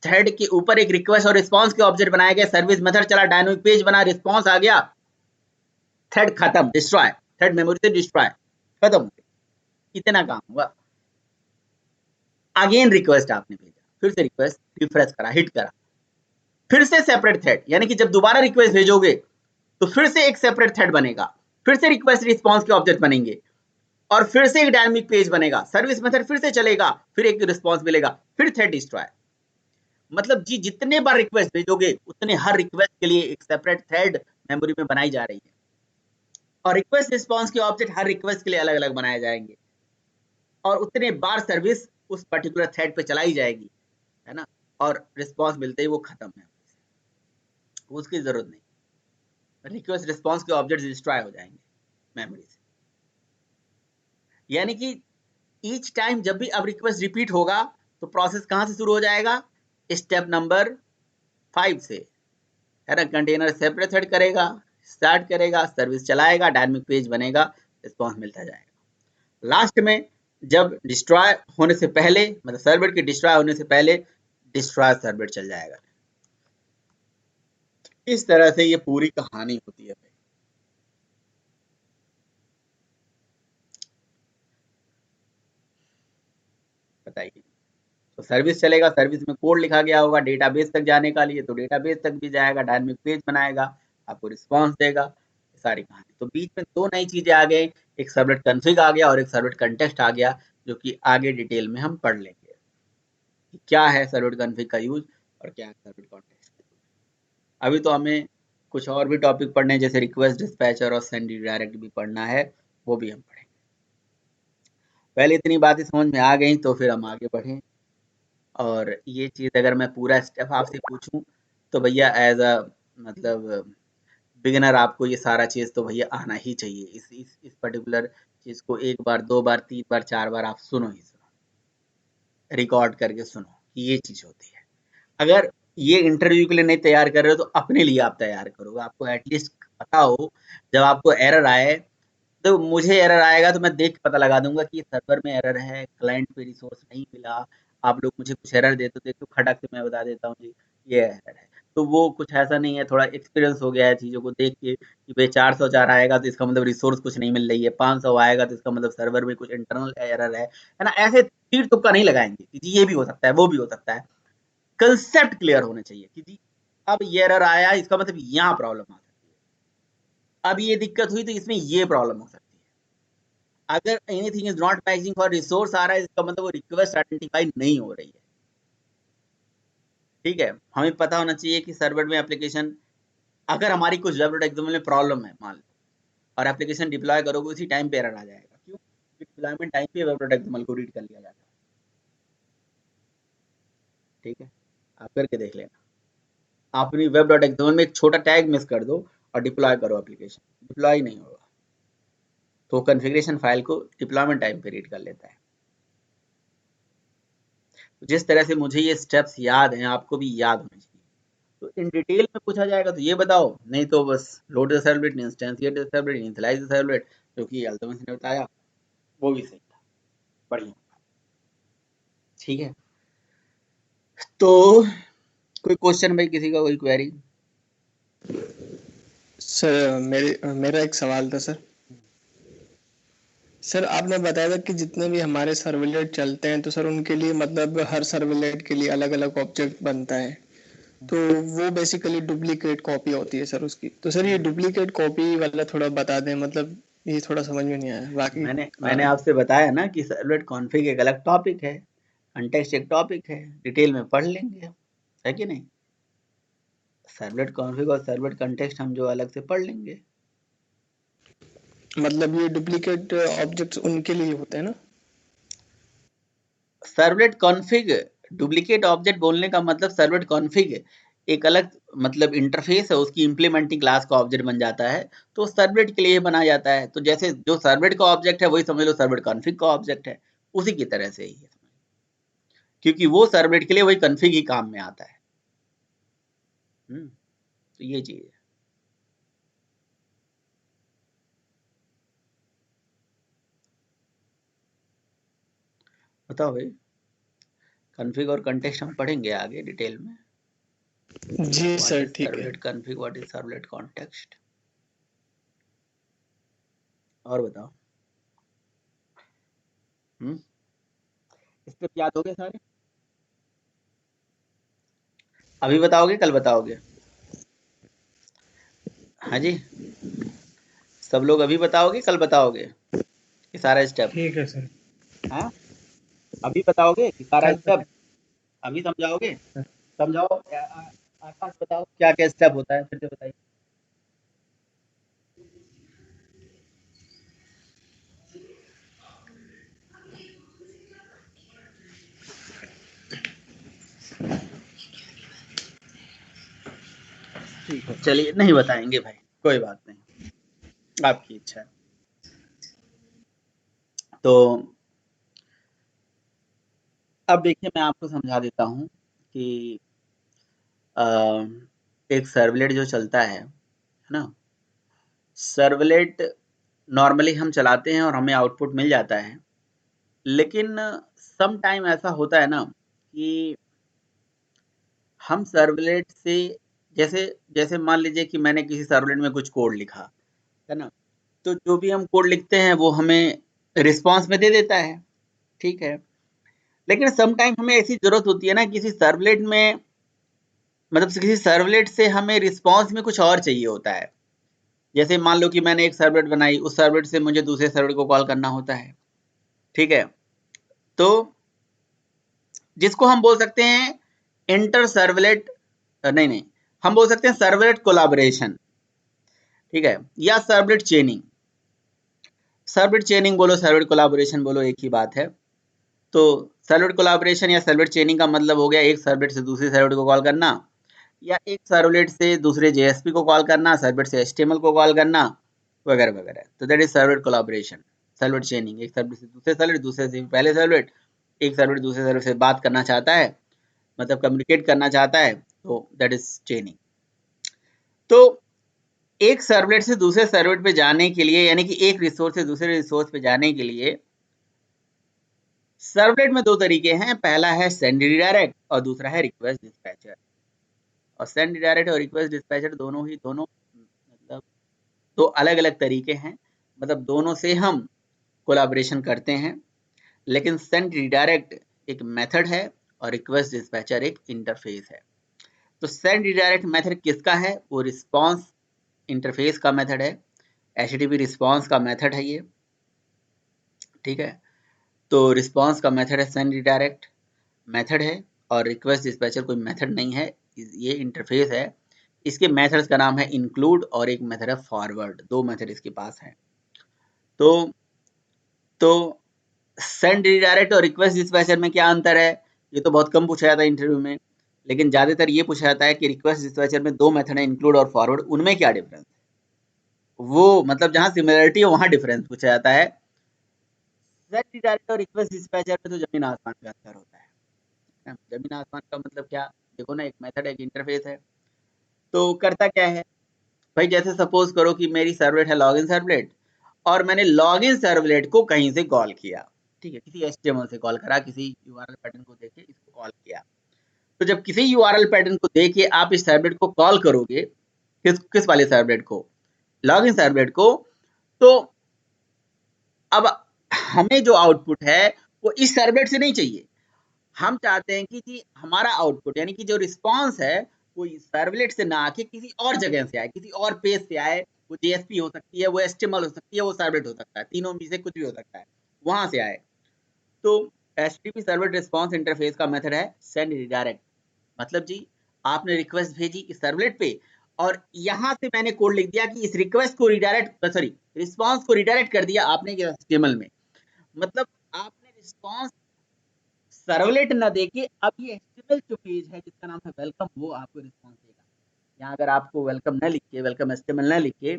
थ्रेड के ऊपर एक रिक्वेस्ट और रिस्पॉन्स के ऑब्जेक्ट बनाए गए, सर्विस मेथड चला, डायनेमिक पेज बना, रिस्पॉन्स आ गया, थ्रेड खत्म, डिस्ट्रॉय, थ्रेड मेमोरी से डिस्ट्रॉय, खत्म, इतना काम हुआ। अगेन रिक्वेस्ट आपने भेजा, फिर से रिक्वेस्ट रिफ्रेश करा, हिट करा, फिर से सेपरेट थ्रेड, यानी कि जब दोबारा रिक्वेस्ट भेजोगे तो फिर से एक सेपरेट थ्रेड बनेगा, फिर से रिक्वेस्ट रिस्पॉन्स के ऑब्जेक्ट बनेंगे, और फिर से एक डायनेमिक पेज बनेगा, सर्विस मेथड फिर से चलेगा, फिर एक रिस्पॉन्स मिलेगा, फिर थ्रेड डिस्ट्रॉय। मतलब जी जितने बार रिक्वेस्ट भेजोगे उतने हर रिक्वेस्ट के लिए एक सेपरेट थ्रेड मेमोरी में बनाई जा रही है, और रिक्वेस्ट रिस्पॉन्स के ऑब्जेक्ट हर रिक्वेस्ट के लिए अलग अलग बनाए जाएंगे, और उतने बार सर्विस उस पर्टिकुलर थ्रेड पे चलाई जाएगी, है ना, और रिस्पॉन्स मिलते ही वो खत्म है, उसकी जरूरत नहीं, रिक्वेस्ट रिस्पॉन्स के ऑब्जेक्ट डिस्ट्रॉय हो जाएंगे मेमोरी से। यानी कि ईच टाइम जब भी अब रिक्वेस्ट रिपीट होगा तो प्रोसेस कहां से शुरू हो जाएगा, स्टेप नंबर 5 से, है ना। कंटेनर सेपरेट थ्रेड करेगा, स्टार्ट करेगा, सर्विस चलाएगा, डायनेमिक पेज बनेगा, रिस्पॉन्स मिलता जाएगा। लास्ट में जब डिस्ट्रॉय होने से पहले, मतलब सर्वर के डिस्ट्रॉय होने से पहले डिस्ट्रॉय सर्वर चल जाएगा। इस तरह से ये पूरी कहानी होती है भाई। बताइए, तो सर्विस चलेगा, सर्विस में कोड लिखा गया होगा डेटाबेस तक जाने का लिए, तो डेटाबेस तक भी जाएगा, डायनेमिक पेज बनाएगा, आपको रिस्पॉन्स देगा, सारी कहानी। तो बीच में दो नई चीजें आ गई, एक सर्वलेट कॉन्फ़िग आ गया और एक सर्वलेट कंटेक्स्ट आ गया, जो कि आगे डिटेल में हम पढ़ लेंगे कि क्या है सर्वलेट कॉन्फ़िग का यूज और क्या है सर्वलेट कॉन्टेक्स्ट का यूज। अभी तो हमें कुछ और भी टॉपिक पढ़ने हैं, जैसे रिक्वेस्ट डिस्पैचर और सेंड डायरेक्ट भी पढ़ना है, वो भी हम पढ़ेंगे। पहले इतनी बातें समझ में आ गई तो फिर हम आगे बढ़ें। और ये चीज़ अगर मैं पूरा स्टेप आपसे पूछूं तो भैया एज अ मतलब बिगिनर आपको ये सारा चीज़ तो भैया आना ही चाहिए। इस पर्टिकुलर चीज़ को एक बार, दो बार, तीन बार, चार बार आप सुनो ही सुनो, रिकॉर्ड करके सुनो कि ये चीज़ होती है। अगर ये इंटरव्यू के लिए नहीं तैयार कर रहे हो तो अपने लिए आप तैयार करो, आपको एटलीस्ट पता हो जब आपको एरर आए, तो मुझे एरर आएगा तो मैं देख के पता लगा दूंगा कि सर्वर में एरर है, क्लाइंट पे रिसोर्स नहीं मिला, आप लोग मुझे कुछ एरर देते तो देखो खटक से मैं बता देता हूँ जी ये एरर है। तो वो कुछ ऐसा नहीं है, थोड़ा एक्सपीरियंस हो गया है चीज़ों को देख के कि भाई 404 आएगा तो इसका मतलब रिसोर्स कुछ नहीं मिल रही है, 500 आएगा तो इसका मतलब सर्वर में कुछ इंटरनल एरर है ना। ऐसे तीर तुक्का नहीं लगाएंगे कि जी ये भी हो सकता है, वो भी हो सकता है। कंसेप्ट क्लियर होने चाहिए कि जी अब ये एरर आया, इसका मतलब यहाँ प्रॉब्लम आ सकती है, अब ये दिक्कत हुई तो इसमें ये प्रॉब्लम हो सकती है। अगर anything is not matching for resource आ रहा है, इसका मतलब वो रिक्वेस्ट आइडेंटिफाई नहीं हो रही है। ठीक है, हमें पता होना चाहिए कि सर्वर में एप्लीकेशन, अगर हमारी कुछ वेब.एक्सएमएल में प्रॉब्लम है मान लो, और एप्लीकेशन डिप्लॉय करोगे उसी टाइम पे एरर आ जाएगा। क्यों? डिप्लॉयमेंट टाइम पे वेब.एक्सएमएल को रीड कर लिया जाता है। ठीक है, आप करके देख लेना, आप अपनी वेब.एक्सएमएल में एक छोटा टैग मिस कर दो और डिप्लॉय करो, एप्लीकेशन डिप्लॉय नहीं होगा, तो कॉन्फ़िगरेशन फाइल को डिप्लॉयमेंट टाइम पे रीड कर लेता है। जिस तरह से मुझे ये स्टेप्स याद हैं, आपको भी याद होने चाहिए। तो इन डिटेल में पूछा जाएगा तो ये बताओ, नहीं तो बस load the servlet, instantiate the servlet, initialize the servlet, जो कि अल्तमस ने बताया वो भी सही था, बढ़िया। ठीक है, तो कोई क्वेश्चन भाई, किसी का कोई क्वेरी? सर मेरा एक सवाल था सर। सर आपने बताया था कि जितने भी हमारे सर्वलेट चलते हैं तो सर उनके लिए मतलब हर सर्वलेट के लिए अलग अलग ऑब्जेक्ट बनता है, तो वो बेसिकली डुप्लीकेट कॉपी होती है सर उसकी। तो सर ये डुप्लीकेट कॉपी वाला थोड़ा बता दें, मतलब ये थोड़ा समझ में नहीं आया बाकी। मैंने आपसे बताया ना कि सर्वलेट कॉन्फ़िग एक अलग टॉपिक है, कंटेक्स्ट एक टॉपिक है, डिटेल में पढ़ लेंगे, है कि नहीं? सर्वलेट कॉन्फ़िग और सर्वलेट कंटेक्स्ट हम जो अलग से पढ़ लेंगे। मतलब ये डुप्लीकेट ऑब्जेक्ट्स उनके लिए होते हैं ना? सर्वलेट कॉन्फ़िग डुप्लीकेट ऑब्जेक्ट बोलने का मतलब सर्वलेट कॉन्फ़िग एक अलग मतलब इंटरफेस है, उसकी इम्प्लीमेंटिंग क्लास का ऑब्जेक्ट बन जाता है, तो सर्वलेट के लिए बनाया जाता है। तो जैसे जो सर्वलेट का ऑब्जेक्ट है वही समझ लो सर्वलेट कॉन्फ़िग का ऑब्जेक्ट है, उसी की तरह से ही है, क्योंकि वो सर्वलेट के लिए वही कॉन्फ़िग ही काम में आता है। तो ये चीज है। बताओ भाई, कॉन्फ़िग और कंटेक्स्ट हम पढ़ेंगे आगे डिटेल में। जी सर ठीक है। Servlet config, what is servlet context, और बताओ। स्टेप याद हो गए सारे? अभी बताओगे कल बताओगे? हाँ जी, सब लोग अभी बताओगे कल बताओगे ये सारा स्टेप? ठीक है सर। हाँ, अभी बताओगे कि सारा कल स्टेप अभी समझाओगे? समझाओ। आकाश बताओ क्या क्या स्टेप होता है, फिर से बताइए। ठीक है, चलिए नहीं बताएंगे भाई, कोई बात नहीं, आपकी इच्छा है। तो अब देखिए मैं आपको समझा देता हूँ कि एक सर्वलेट जो चलता है ना, सर्वलेट नॉर्मली हम चलाते हैं और हमें आउटपुट मिल जाता है, लेकिन सम टाइम ऐसा होता है ना कि हम सर्वलेट से जैसे जैसे मान लीजिए कि मैंने किसी सर्वलेट में कुछ कोड लिखा है ना, तो जो भी हम कोड लिखते हैं वो हमें रिस्पॉन्स में दे देता है, ठीक है। लेकिन सम टाइम हमें ऐसी जरूरत होती है ना किसी सर्वलेट में, मतलब किसी सर्वलेट से हमें रिस्पॉन्स में कुछ और चाहिए होता है। जैसे मान लो कि मैंने एक सर्वलेट बनाई, उस सर्वलेट से मुझे दूसरे सर्वलेट को कॉल करना होता है, ठीक है। तो जिसको हम बोल सकते हैं इंटर सर्वलेट, नहीं, हम बोल सकते हैं सर्वलेट कोलैबोरेशन, ठीक है, या सर्वलेट चेनिंग। सर्वलेट चेनिंग बोलो, सर्वलेट कोलैबोरेशन बोलो, एक ही बात है। तो सर्वलेट कोलैबोरेशन या सर्वलेट चेनिंग का मतलब हो गया एक सर्वलेट से दूसरे सर्वलेट को कॉल करना, या एक सर्वलेट से दूसरे जेएसपी को कॉल करना, सर्वलेट से एचटीएमएल को कॉल करना, वगैरह वगैरह। तो that is servlet collaboration. Servlet चेनिंग, एक सर्वलेट से दूसरे सर्वलेट, दूसरे से पहले सर्वलेट, एक सर्वलेट दूसरे सर्वलेट से बात करना चाहता है, मतलब कम्युनिकेट करना चाहता है, तो दैट इज चेनिंग। तो एक सर्वलेट से दूसरे सर्वलेट पे जाने के लिए, यानी कि एक रिसोर्स से दूसरे रिसोर्स पे जाने के लिए सर्वलेट में दो तरीके हैं, पहला है सेंड रिडायरेक्ट और दूसरा है रिक्वेस्ट डिस्पैचर। और सेंड रिडायरेक्ट और रिक्वेस्ट डिस्पैचर दोनों मतलब दो अलग अलग तरीके हैं, मतलब दोनों से हम कोलैबोरेशन करते हैं। लेकिन सेंड रिडायरेक्ट एक मेथड है और रिक्वेस्ट डिस्पैचर एक इंटरफेस है। तो सेंड रिडायरेक्ट मेथड किसका है? वो रिस्पॉन्स इंटरफेस का मेथड है, HTTP रिस्पॉन्स का मेथड है ये, ठीक है। तो रिस्पॉन्स का मेथड है, सेंड रिडायरेक्ट मेथड है, और रिक्वेस्ट डिस्पैचर कोई मेथड नहीं है, ये इंटरफेस है। इसके मेथड्स का नाम है इंक्लूड और एक मेथड है फॉरवर्ड, दो मेथड इसके पास हैं। तो सेंड रिडायरेक्ट और रिक्वेस्ट डिस्पैचर में क्या अंतर है? ये तो बहुत कम पूछा जाता है इंटरव्यू में, लेकिन ज्यादातर ये पूछा जाता है कि रिक्वेस्ट डिस्पैचर में दो मेथड है इंक्लूड और फॉरवर्ड, उनमें क्या डिफरेंस है? वो मतलब जहां सिमिलरिटी है वहां डिफरेंस पूछा जाता है। सेंड रिडायरेक्ट और रिक्वेस्ट डिस्पैचर में तो जमीन आसमान का अंतर होता है। जमीन आसमान का मतलब क्या? देखो ना, एक मेथड है, एक इंटरफेस है। तो करता क्या है भाई, जैसे सपोज करो कि मेरी सर्वलेट है लॉगिन सर्वलेट, और मैंने लॉगिन सर्वलेट को कहीं से कॉल किया, ठीक है, किसी HTML से कॉल करा, किसी URL पैटर्न को देके इसको कॉल किया। तो जब किसी URL पैटर्न को देके आप इस सर्वलेट को कॉल करोगे, किस वाले सर्वलेट को? लॉगिन सर्वलेट को। तो अब हमें जो आउटपुट है वो इस सर्वलेट से नहीं चाहिए। हम चाहते हैं कि जी हमारा आउटपुट यानी कि जो रिस्पांस है वो सर्वलेट से ना आके किसी और जगह से आए, किसी और पेज से आए। वो जेएसपी हो सकती है, वो एचटीएमएल हो सकती है, वो सर्वलेट हो सकता है, तीनों में से कुछ भी हो सकता है, वहां से आए। तो एचटीटीपी सर्वलेट रिस्पांस इंटरफेस का मेथड है सेंड रिडायरेक्ट। मतलब जी आपने रिक्वेस्ट भेजी इस सर्वलेट पे और यहां से मैंने कोड लिख दिया कि इस रिक्वेस्ट को रिडायरेक्ट सॉरी रिस्पांस को रिडायरेक्ट कर दिया आपने एचटीएमएल में। मतलब आपने रिस्पांस सर्वलेट न देके अब ये एचटीएमएल जो पेज है जिसका नाम है वेलकम, वो आपको रिस्पांस देगा। यहाँ अगर आपको वेलकम न लिख के, वेलकम एचटीएमएल न लिख के,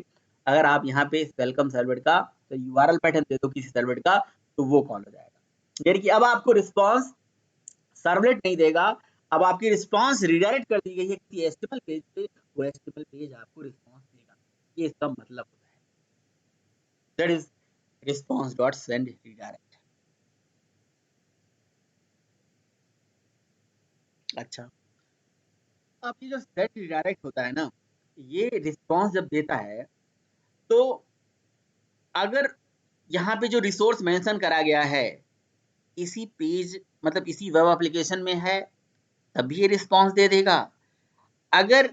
अगर आप यहाँ पे इस वेलकम सर्वलेट का तो यूआरएल पैटर्न दे दो किसी सर्वलेट का, तो वो कॉल हो जाएगा। यानी कि अब आपको रिस्पांस सर्वलेट नहीं देगा, अब आपकी रिस्पांस रिडायरेक्ट कर दी गई है किसी एचटीएमएल पेज पे, वो एचटीएमएल पेज आपको रिस्पांस देगा। ये इसका मतलब होता है, that is response dot send redirect. अच्छा, अब ये जो सेट रिडायरेक्ट होता है ना, ये रिस्पांस जब देता है तो अगर यहाँ पे जो रिसोर्स मेंशन करा गया है इसी पेज मतलब इसी वेब एप्लीकेशन में है तभी ये रिस्पांस दे देगा। अगर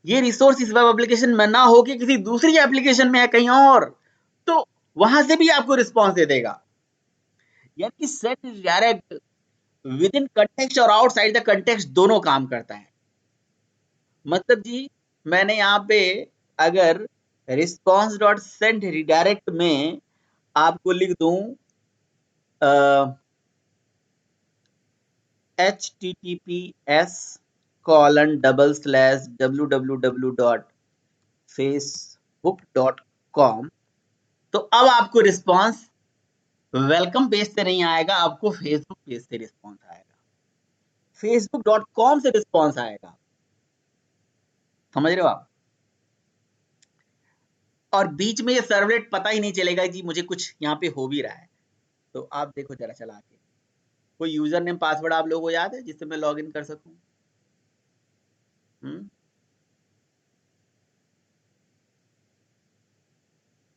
ये रिसोर्स इस वेब एप्लीकेशन में ना हो कि किसी दूसरी एप्लीकेशन में है कहीं और, तो वहां से भी आपको रिस्पांस दे देगा। यानी कि set redirect with in context और आउटसाइड द कंटेक्स्ट दोनों काम करता है। मतलब जी मैंने यहाँ पे अगर रिस्पांस डॉट सेंड रिडायरेक्ट में आपको लिख दूं https://www.facebook.com, तो अब आपको रिस्पांस वेलकम पेज से नहीं आएगा, आपको फेसबुक पेज से रिस्पांस आएगा, facebook.com से रिस्पांस आएगा। समझ रहे हो आप? और बीच में ये सर्वलेट पता ही नहीं चलेगा जी मुझे कुछ यहाँ पे हो भी रहा है। तो आप देखो जरा चला के, कोई यूजर नेम पासवर्ड आप लोगों को याद है जिससे मैं लॉग इन कर सकूं?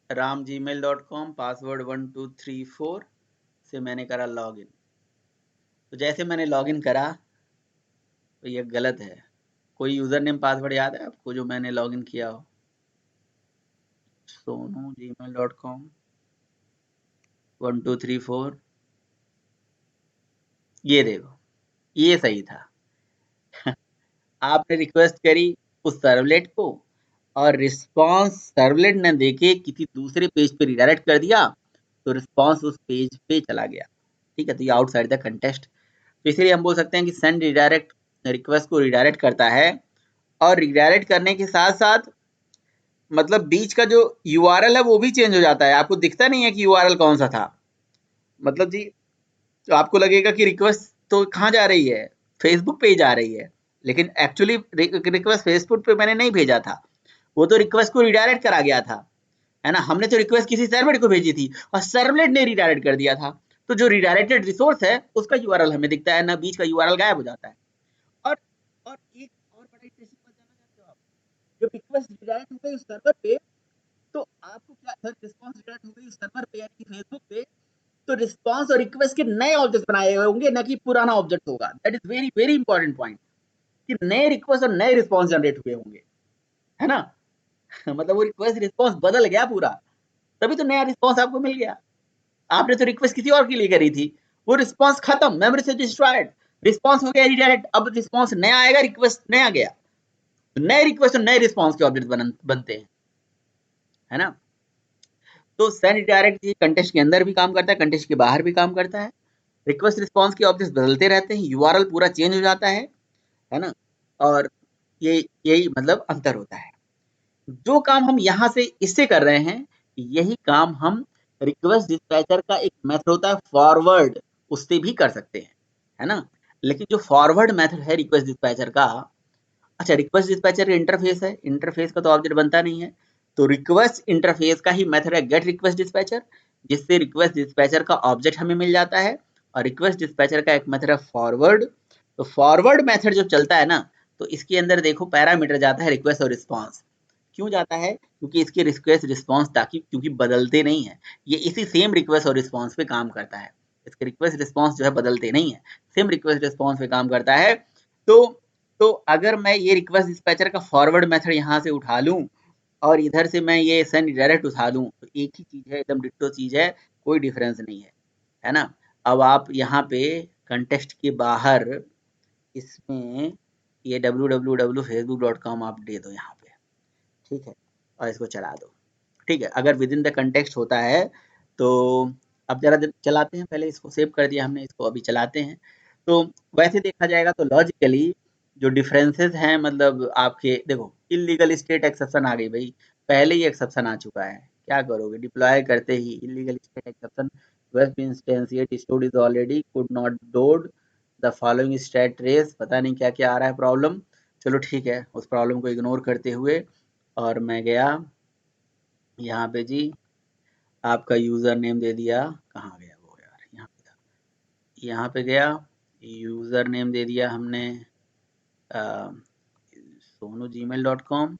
ram@gmail.com, पासवर्ड 1234 से मैंने करा लॉग इन। तो जैसे मैंने लॉग इन करा तो ये गलत है। कोई यूजर नेम पासवर्ड याद है आपको जो मैंने लॉग इन किया हो? sonu@gmail.com 1234, ये देखो ये सही था। आपने रिक्वेस्ट करी उस सर्वलेट को और रिस्पांस सर्वलेट ने देके किसी दूसरे पेज पे रिडायरेक्ट कर दिया, तो रिस्पांस उस पेज पे चला गया। ठीक है, तो ये आउटसाइड द कंटेक्स्ट। तो इसलिए हम बोल सकते हैं कि सेंड रिडायरेक्ट रिक्वेस्ट को रिडायरेक्ट करता है और रिडायरेक्ट करने के साथ साथ मतलब बीच का जो यूआरएल है वो भी चेंज हो जाता है। आपको दिखता नहीं है कि यूआरएल कौन सा था। मतलब जी तो आपको लगेगा कि रिक्वेस्ट तो कहाँ जा रही है, फेसबुक पे ही जा रही है, लेकिन एक्चुअली रिक्वेस्ट फेसबुक पे मैंने नहीं भेजा था, वो तो रिक्वेस्ट को रिडायरेक्ट करा गया था, है ना। हमने तो रिक्वेस्ट किसी सर्वलेट को भेजी थी और सर्वलेट ने रिडायरेक्ट कर दिया था। तो जो रिडायरेक्टेड रिसोर्स है उसका यूआरएल हमें दिखता है ना, बीच का यूआरएल गायब हो जाता है। और एक और बड़ा इंटरेस्टिंग बात जानना चाहते हो आप, जब रिक्वेस्ट रिडायरेक्ट हो गई उस सर्वर पे तो आपको क्या रिस्पांस रिडायरेक्ट हो गई उस सर्वर पे यानी कि फेसबुक पे, तो रिस्पांस और रिक्वेस्ट के नए ऑब्जेक्ट बनाए हुए होंगे, ना कि पुराना ऑब्जेक्ट होगा। That is very very important point कि नए रिक्वेस्ट और नए रिस्पांस जनरेट हुए होंगे, है ना। मतलब वो रिक्वेस्ट रिस्पांस बदल गया पूरा, तभी तो नया रिस्पांस आपको मिल गया। आपने तो रिक्वेस्ट किसी और के लिए करी थी, वो रिस्पांस खत्म, मेमोरी से डिस्ट्रॉयड, रिस्पांस हो गया रिडायरेक्ट, अब रिस्पांस नया आएगा, रिक्वेस्ट नया गया, नए रिक्वेस्ट और नए रिस्पांस के ऑब्जेक्ट बनते हैं, है ना। तो सेंड डायरेक्ट कंटेक्स्ट के अंदर भी काम करता है, कंटेक्स्ट के बाहर भी काम करता है। रिक्वेस्ट रिस्पांस के ऑब्जेक्ट्स बदलते रहते हैं, यूआरएल पूरा चेंज हो जाता है ना। और यही मतलब अंतर होता है। जो काम हम यहाँ से इससे कर रहे हैं यही काम हम रिक्वेस्ट डिस्पैचर का एक मेथड होता है फॉरवर्ड, उससे भी कर सकते हैं, है ना। लेकिन जो फॉरवर्ड मेथड है रिक्वेस्ट डिस्पैचर का, अच्छा रिक्वेस्ट डिस्पैचर इंटरफेस है, इंटरफेस का तो ऑब्जेक्ट बनता नहीं है, तो रिक्वेस्ट इंटरफेस का ही मेथड है गेट रिक्वेस्ट डिस्पैचर, जिससे रिक्वेस्ट डिस्पैचर का ऑब्जेक्ट हमें मिल जाता है। और रिक्वेस्ट डिस्पैचर का एक मेथड है फॉरवर्ड। तो फॉरवर्ड मेथड जब चलता है ना, तो इसके अंदर देखो पैरामीटर जाता है रिक्वेस्ट और रिस्पांस क्यों जाता है? क्योंकि इसके रिक्वेस्ट रिस्पॉन्स क्योंकि बदलते नहीं है, ये इसी सेम रिक्वेस्ट और रिस्पॉन्स पे काम करता है। इसके रिक्वेस्ट रिस्पॉन्स जो है बदलते नहीं है, सेम रिक्वेस्ट रिस्पॉन्स पे काम करता है। तो अगर मैं ये रिक्वेस्ट डिस्पैचर का फॉरवर्ड मेथड यहाँ से उठा लूँ और इधर से मैं ये सेंड डायरेक्ट उठा दूँ, तो एक ही चीज़ है, एकदम डिट्टो चीज़ है, कोई डिफरेंस नहीं है ना। अब आप यहाँ पे कंटेक्स्ट के बाहर इसमें ये www.facebook.com आप दे दो यहाँ पे, ठीक है, और इसको चला दो, ठीक है। अगर विद इन द कंटेक्स्ट होता है तो अब जरा चलाते हैं, पहले इसको सेव कर दिया हमने, इसको अभी चलाते हैं। तो वैसे देखा जाएगा तो लॉजिकली जो डिफरेंसेस हैं, मतलब आपके देखो इलीगल स्टेट एक्सेप्शन आ गई भाई, पहले ही एक्सेप्शन आ चुका है, क्या करोगे? डिप्लॉय करते ही illegal state exception web instantiate store is already could not load the following state trace, पता नहीं क्या क्या आ रहा है प्रॉब्लम। चलो ठीक है, उस प्रॉब्लम को इग्नोर करते हुए और मैं गया यहाँ पे जी, आपका यूज़र नेम दे दिया, कहाँ गया वो यार, यहाँ पे था, यहाँ पे गया, यूज़र नेम दे दिया हमने sonugmail.com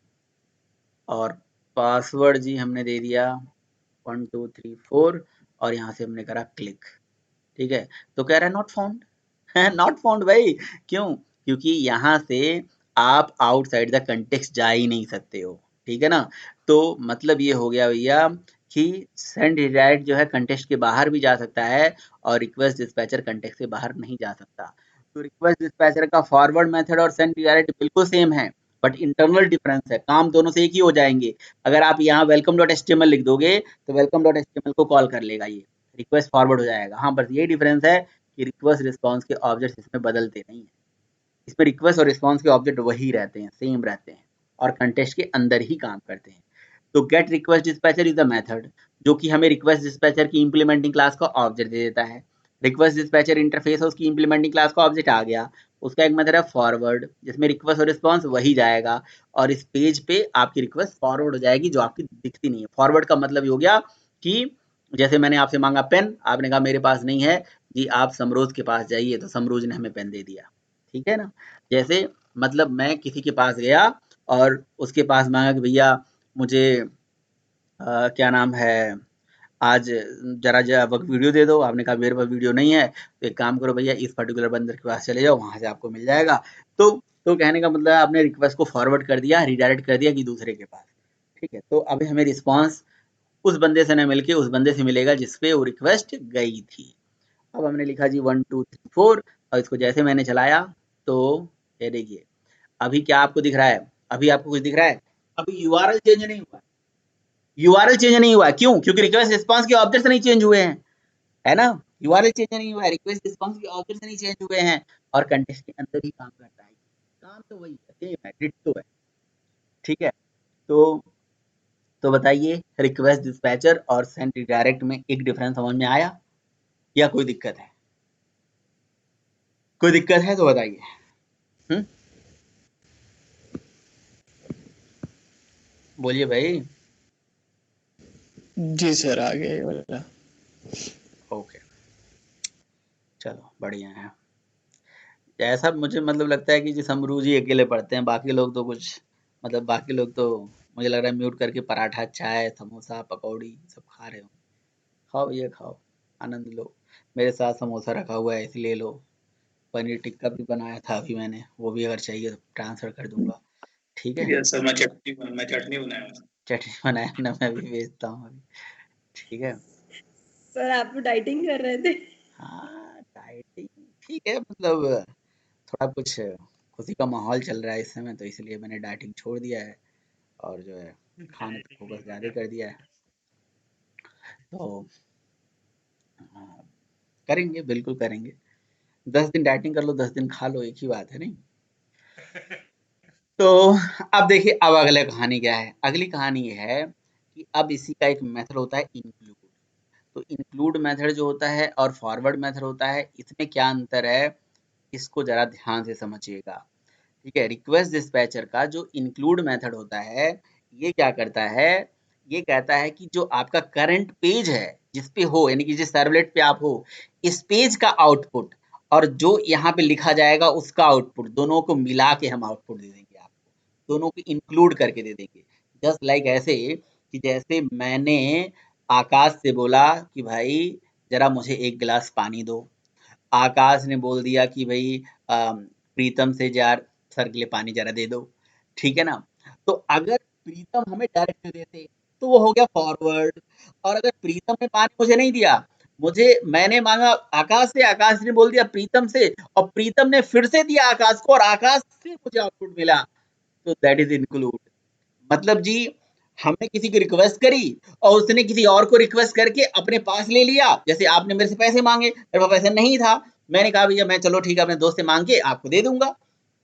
और पासवर्ड जी हमने दे दिया 1234 और यहाँ से हमने करा क्लिक, ठीक है। तो कह रहा है नॉट फाउंड, नॉट फाउंड भाई, क्यों? क्योंकि यहाँ से आप आउटसाइड द कंटेक्स्ट जा ही नहीं सकते हो, ठीक है ना। तो मतलब ये हो गया भैया कि सेंड रिडायरेक्ट जो है कंटेक्स्ट के बाहर भी जा सकता है और रिक्वेस्ट डिस्पैचर कंटेक्स्ट से बाहर नहीं जा सकता। तो रिक्वेस्ट डिस्पैचर का फॉरवर्ड मेथड और सेंड रिडायरेक्ट बिल्कुल सेम है, बट इंटरनल डिफरेंस है, काम दोनों से एक ही हो जाएंगे। अगर आप यहाँ welcome.html लिख दोगे तो welcome.html को कॉल कर लेगा, ये रिक्वेस्ट फॉरवर्ड हो जाएगा। हाँ, बस यही डिफरेंस है कि रिक्वेस्ट रिस्पॉन्स के ऑब्जेक्ट इसमें बदलते नहीं है, इसमें रिक्वेस्ट और रिस्पॉन्स के ऑब्जेक्ट वही रहते हैं, सेम रहते हैं और कंटेक्स्ट के अंदर ही काम करते हैं। तो gate request dispatcher is the method जो कि हमें रिक्वेस्ट डिस्पैचर की इंप्लीमेंटिंग क्लास का ऑब्जेक्ट दे देता है। रिक्वेस्ट डिस्पैचर इंटरफेस है, उसकी इंप्लीमेंटिंग क्लास का ऑब्जेक्ट आ गया, उसका एक मेथड है फॉरवर्ड जिसमें रिक्वेस्ट और रिस्पॉन्स वही जाएगा और इस पेज पे आपकी रिक्वेस्ट फॉरवर्ड हो जाएगी जो आपकी दिखती नहीं है। फॉरवर्ड का मतलब हो गया कि जैसे मैंने आपसे मांगा पेन, आपने कहा मेरे पास नहीं है जी, आप समरोज के पास जाइए, तो समरोज ने हमें पेन दे दिया, ठीक है ना। जैसे मतलब मैं किसी के पास गया और उसके पास मांगा कि भैया मुझे क्या नाम है, आज जरा वीडियो दे दो, आपने कहा मेरे पास वीडियो नहीं है, तो एक काम करो भैया इस पर्टिकुलर बंदर के पास चले जाओ, वहां से आपको मिल जाएगा। तो कहने का मतलब आपने रिक्वेस्ट को फॉरवर्ड कर दिया, रिडायरेक्ट कर दिया कि दूसरे के पास, ठीक है। तो अभी हमें रिस्पॉन्स उस बंदे से न मिलके उस बंदे से मिलेगा जिसपे वो रिक्वेस्ट गई थी। अब हमने लिखा जी 1 2 3 4 और इसको जैसे मैंने चलाया तो ये देखिए अभी क्या आपको दिख रहा है, अभी आपको कुछ दिख रहा है, अभी यूआरएल चेंज नहीं हुआ, यूआरएल चेंज नहीं हुआ, क्यों? क्योंकि रिक्वेस्ट रिस्पांस के ऑब्जेक्ट्स नहीं चेंज हुए हैं, है ना। यूआरएल चेंज नहीं हुआ है, रिक्वेस्ट रिस्पांस के ऑब्जेक्ट्स नहीं चेंज हुए हैं और कंटेक्स्ट के अंदर ही काम करता है, काम तो वही है, सेम है, डिट्टो है, ठीक है। तो बताइए रिक्वेस्ट डिस्पैचर और सेंड रिडायरेक्ट में एक डिफरेंस समझ में आया या कोई दिक्कत है? कोई दिक्कत है तो बताइए। बोलिए भाई। जी सर, आ गया ये वाला। ओके, चलो बढ़िया है। ऐसा मुझे मतलब लगता है कि जी समरूज ही अकेले पढ़ते हैं, बाकी लोग तो कुछ मतलब बाकी लोग तो मुझे लग रहा है म्यूट करके पराठा, चाय, समोसा, पकौड़ी सब खा रहे हो। खाओ भैया खाओ, आनंद लो। मेरे साथ समोसा रखा हुआ है, इसलिए लो। पनीर टिक्का भी बनाया था अभी मैंने, वो भी अगर चाहिए तो ट्रांसफर कर दूंगा, ठीक है। यस सर, मैं चटनी बनाया हूँ। चटनी बनाया ना, मैं भी बेचता हूँ अभी, ठीक है। सर आप तो डाइटिंग कर रहे थे। हाँ डाइटिंग ठीक है, मतलब थोड़ा कुछ खुशी का माहौल चल रहा है इस समय, तो इसलिए मैंने डाइटिंग छोड़ दिया है और जो है खाने पे फोकस ज़्यादा कर दिया है। तो हाँ, करेंगे, बिल्कुल करेंगे। 10 दिन डाइटिंग कर लो, 10 दिन खा लो, एक ही बात है, नहीं? तो अब देखिए, अब अगली कहानी क्या है? अगली कहानी ये है कि अब इसी का एक मेथड होता है इंक्लूड। तो इंक्लूड मेथड जो होता है और फॉरवर्ड मेथड होता है, इसमें क्या अंतर है, इसको जरा ध्यान से समझिएगा, ठीक है। रिक्वेस्ट डिस्पैचर का जो इंक्लूड मेथड होता है, ये क्या करता है, ये कहता है कि जो आपका करंट पेज है जिस पे हो, यानी कि जिस सर्वलेट पे आप हो, इस पेज का आउटपुट और जो यहाँ पे लिखा जाएगा उसका आउटपुट, दोनों को मिला के हम आउटपुट दे देंगे आपको, दोनों को इंक्लूड करके दे देंगे। जस्ट लाइक ऐसे कि जैसे मैंने आकाश से बोला कि भाई जरा मुझे एक गिलास पानी दो, आकाश ने बोल दिया कि भाई प्रीतम से यार सर के लिए पानी जरा दे दो, ठीक है ना। तो अगर प्रीतम हमें डायरेक्ट देते तो वो हो गया फॉरवर्ड, और अगर प्रीतम ने पानी मुझे नहीं दिया, मैंने मांगा आकाश से, आकाश ने बोल दिया प्रीतम से, और प्रीतम ने फिर से दिया आकाश को, और आकाश से मुझे आउटपुट मिला, तो दैट इज इंक्लूड। मतलब जी हमने किसी की रिक्वेस्ट करी और उसने किसी और को रिक्वेस्ट करके अपने पास ले लिया। जैसे आपने मेरे से पैसे मांगे, मेरे पास पैसे नहीं था, मैंने कहा भैया मैं चलो ठीक है अपने दोस्त से मांग के आपको दे दूंगा,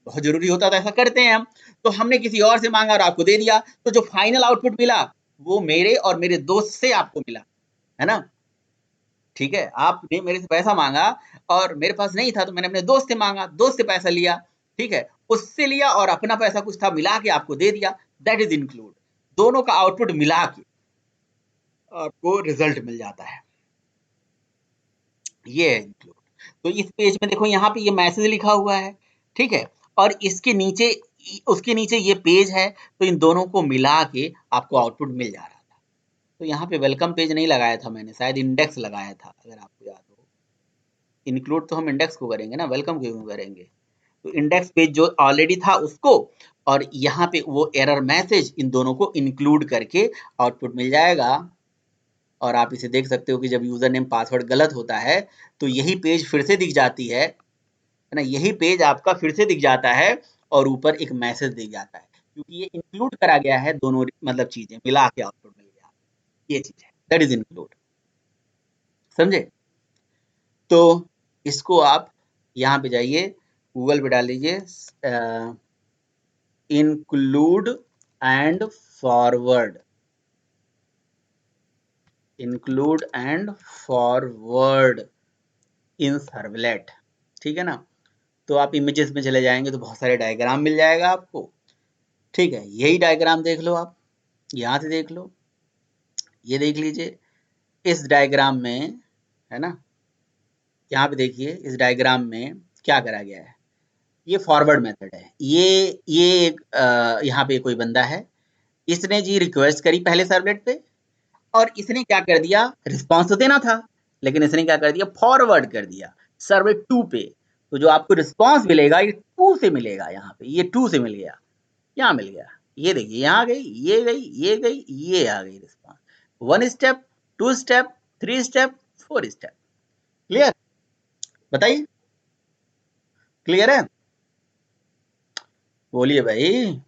बहुत जरूरी होता तो ऐसा करते हैं हम। तो हमने किसी और से मांगा और आपको दे दिया, तो जो फाइनल आउटपुट मिला वो मेरे और मेरे दोस्त से आपको मिला, है ना। ठीक है, आपने मेरे से पैसा मांगा और मेरे पास नहीं था तो मैंने अपने दोस्त से मांगा, दोस्त से पैसा लिया, ठीक है, उससे लिया और अपना पैसा कुछ था मिला के आपको दे दिया, दैट इज इंक्लूड। दोनों का आउटपुट मिला के आपको रिजल्ट मिल जाता है, ये है इंक्लूड। तो इस पेज में देखो यहाँ पे ये मैसेज लिखा हुआ है, ठीक है, और इसके नीचे उसके नीचे ये पेज है, तो इन दोनों को मिला के आपको आउटपुट मिल जा रहा था। तो यहाँ पे वेलकम पेज नहीं लगाया था मैंने, शायद इंडेक्स लगाया था अगर आपको याद हो। इंक्लूड तो हम इंडेक्स को करेंगे ना, वेलकम क्यों करेंगे। तो इंडेक्स पेज जो ऑलरेडी था उसको, और यहाँ पे वो एरर मैसेज, इन दोनों को इंक्लूड करके आउटपुट मिल जाएगा। और आप इसे देख सकते हो कि जब यूजर नेम पासवर्ड गलत होता है तो यही पेज फिर से दिख जाती है ना, यही पेज आपका फिर से दिख जाता है और ऊपर एक मैसेज दिख जाता है, क्योंकि ये इंक्लूड करा गया है, दोनों मतलब चीजें मिला के आउटपुट मिल गया, ये चीज है, दैट इज इंक्लूड, समझे। तो इसको आप यहाँ पे जाइए, गूगल पे डाल लीजिए include and forward, include and forward in servlet, ठीक है ना। तो आप इमेजेस में चले जाएंगे तो बहुत सारे डायग्राम मिल जाएगा आपको, ठीक है। यही डायग्राम देख लो आप, यहाँ से देख लो, ये देख लीजिए, इस डायग्राम में, है ना, यहाँ पे देखिए इस डायग्राम में क्या करा गया है, ये फॉरवर्ड मेथड है। ये एक यहाँ पे कोई बंदा है, इसने जी रिक्वेस्ट करी पहले सर्वलेट पे, और इसने क्या कर दिया, रिस्पॉन्स तो देना था लेकिन इसने क्या कर दिया, फॉरवर्ड कर दिया सर्वलेट 2 पे। तो जो आपको रिस्पॉन्स मिलेगा ये 2 से मिलेगा, यहाँ पे ये 2 से मिल गया, यहाँ मिल गया, ये देखिए यहाँ गई, ये गई, ये गई, ये आ गई response. 1 step, 2 step, 3 step, 4 step. Clear, बताइए क्लियर है, बोलिए भाई।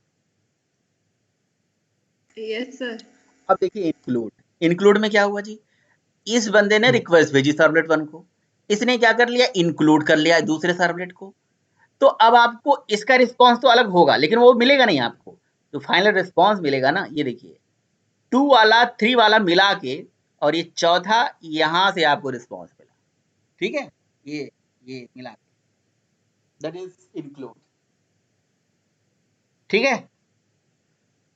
Yes sir. अब देखिए इंक्लूड, इंक्लूड में क्या हुआ जी, इस बंदे ने रिक्वेस्ट भेजी सर्वलेट 1 को, इसने क्या कर लिया, इंक्लूड कर लिया दूसरे सर्वलेट को। तो अब आपको इसका रिस्पॉन्स तो अलग होगा लेकिन वो मिलेगा नहीं आपको, तो फाइनल रिस्पॉन्स मिलेगा ना, ये देखिए 2 वाला 3 वाला मिला के, और ये चौथा यहां से आपको रिस्पॉन्स मिला, ठीक है, ये मिला के, दैट इज इंक्लूड, ठीक है,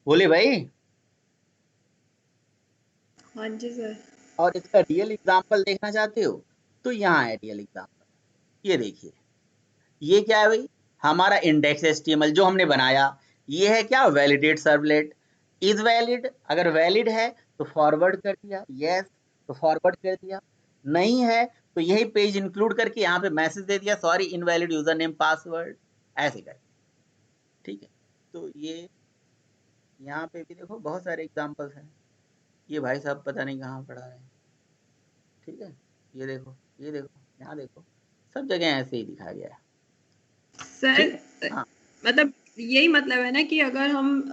बोले भाई। हाँ जी सर। और इसका रियल एग्जांपल देखना चाहते हो तो यहाँ है रियल एग्जांपल, ये देखिए, ये क्या है भाई, हमारा इंडेक्स एचटीएमएल जो हमने बनाया, ये है क्या, वैलिडेट सर्वलेट, इज वैलिड, अगर वैलिड है तो फॉरवर्ड कर दिया, यस तो फॉरवर्ड कर दिया, नहीं है तो यही पेज इंक्लूड करके यहाँ पे मैसेज दे दिया, sorry invalid user name password, ऐसे कर, ठीक है। तो ये यहाँ पे भी देखो बहुत सारे एग्जांपल्स हैं, ये भाई साहब पता नहीं कहाँ पढ़ा रहे हैं, ठीक है, ये देखो, ये देखो, यहाँ देखो, सब जगह ऐसे ही दिखाया गया है सर। हाँ। मतलब यही मतलब है ना कि अगर हम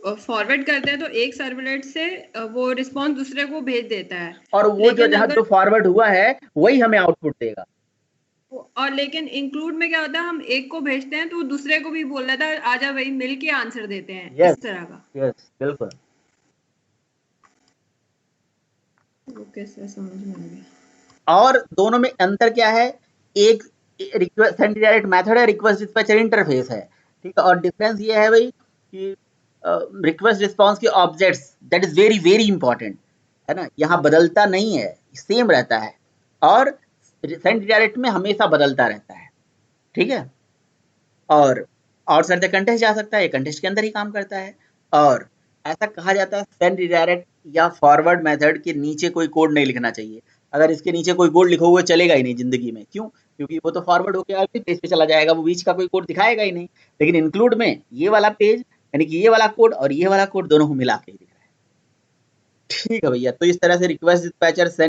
फॉरवर्ड करते हैं तो एक सर्वलेट से वो रिस्पॉन्स दूसरे को भेज देता है, और वो जो जहाँ अगर जो फॉरवर्ड हुआ है वही हमें आउटपुट देगा। और लेकिन इंक्लूड में क्या होता है, हम एक को भेजते हैं तो दूसरे को भी बोल देता है आजा भाई मिल के आंसर देते हैं, यस इस तरह का। यस बिल्कुल। ओके सर, समझ में आ गया। और दोनों में अंतर क्या है, एक रिक्वेस्ट सेंड डायरेक्ट मेथड है, रिक्वेस्ट डिस्पैचर इंटरफेस है, ठीक है, और डिफरेंस ये है भाई कि रिक्वेस्ट रिस्पॉन्स के objects, that is very very important, है ना, यहाँ बदलता नहीं है, सेम रहता है, और सेंड डायरेक्ट में हमेशा बदलता रहता है, ठीक है। और आउटसाइड द कंटेस्ट जा सकता है, ये कंटेस्ट के अंदर ही काम करता है, और ऐसा कहा जाता है सेंड रिडायरेक्ट या फॉरवर्ड मेथड के नीचे कोई कोड नहीं लिखना चाहिए। अगर इसके नीचे कोई कोड लिखा हुआ चलेगा ही नहीं जिंदगी में। क्यों? क्योंकि वो तो फॉरवर्ड होकर अगले पेज पे चला जाएगा, वो बीच का कोई कोड दिखाएगा ही नहीं। लेकिन इंक्लूड में ये वाला पेज यानी कि ये वाला कोड और ये वाला कोड दोनों को मिला के ही दिख रहा है। ठीक है भैया, तो इस तरह से रिक्वेस्ट डिस्पैचर सेंड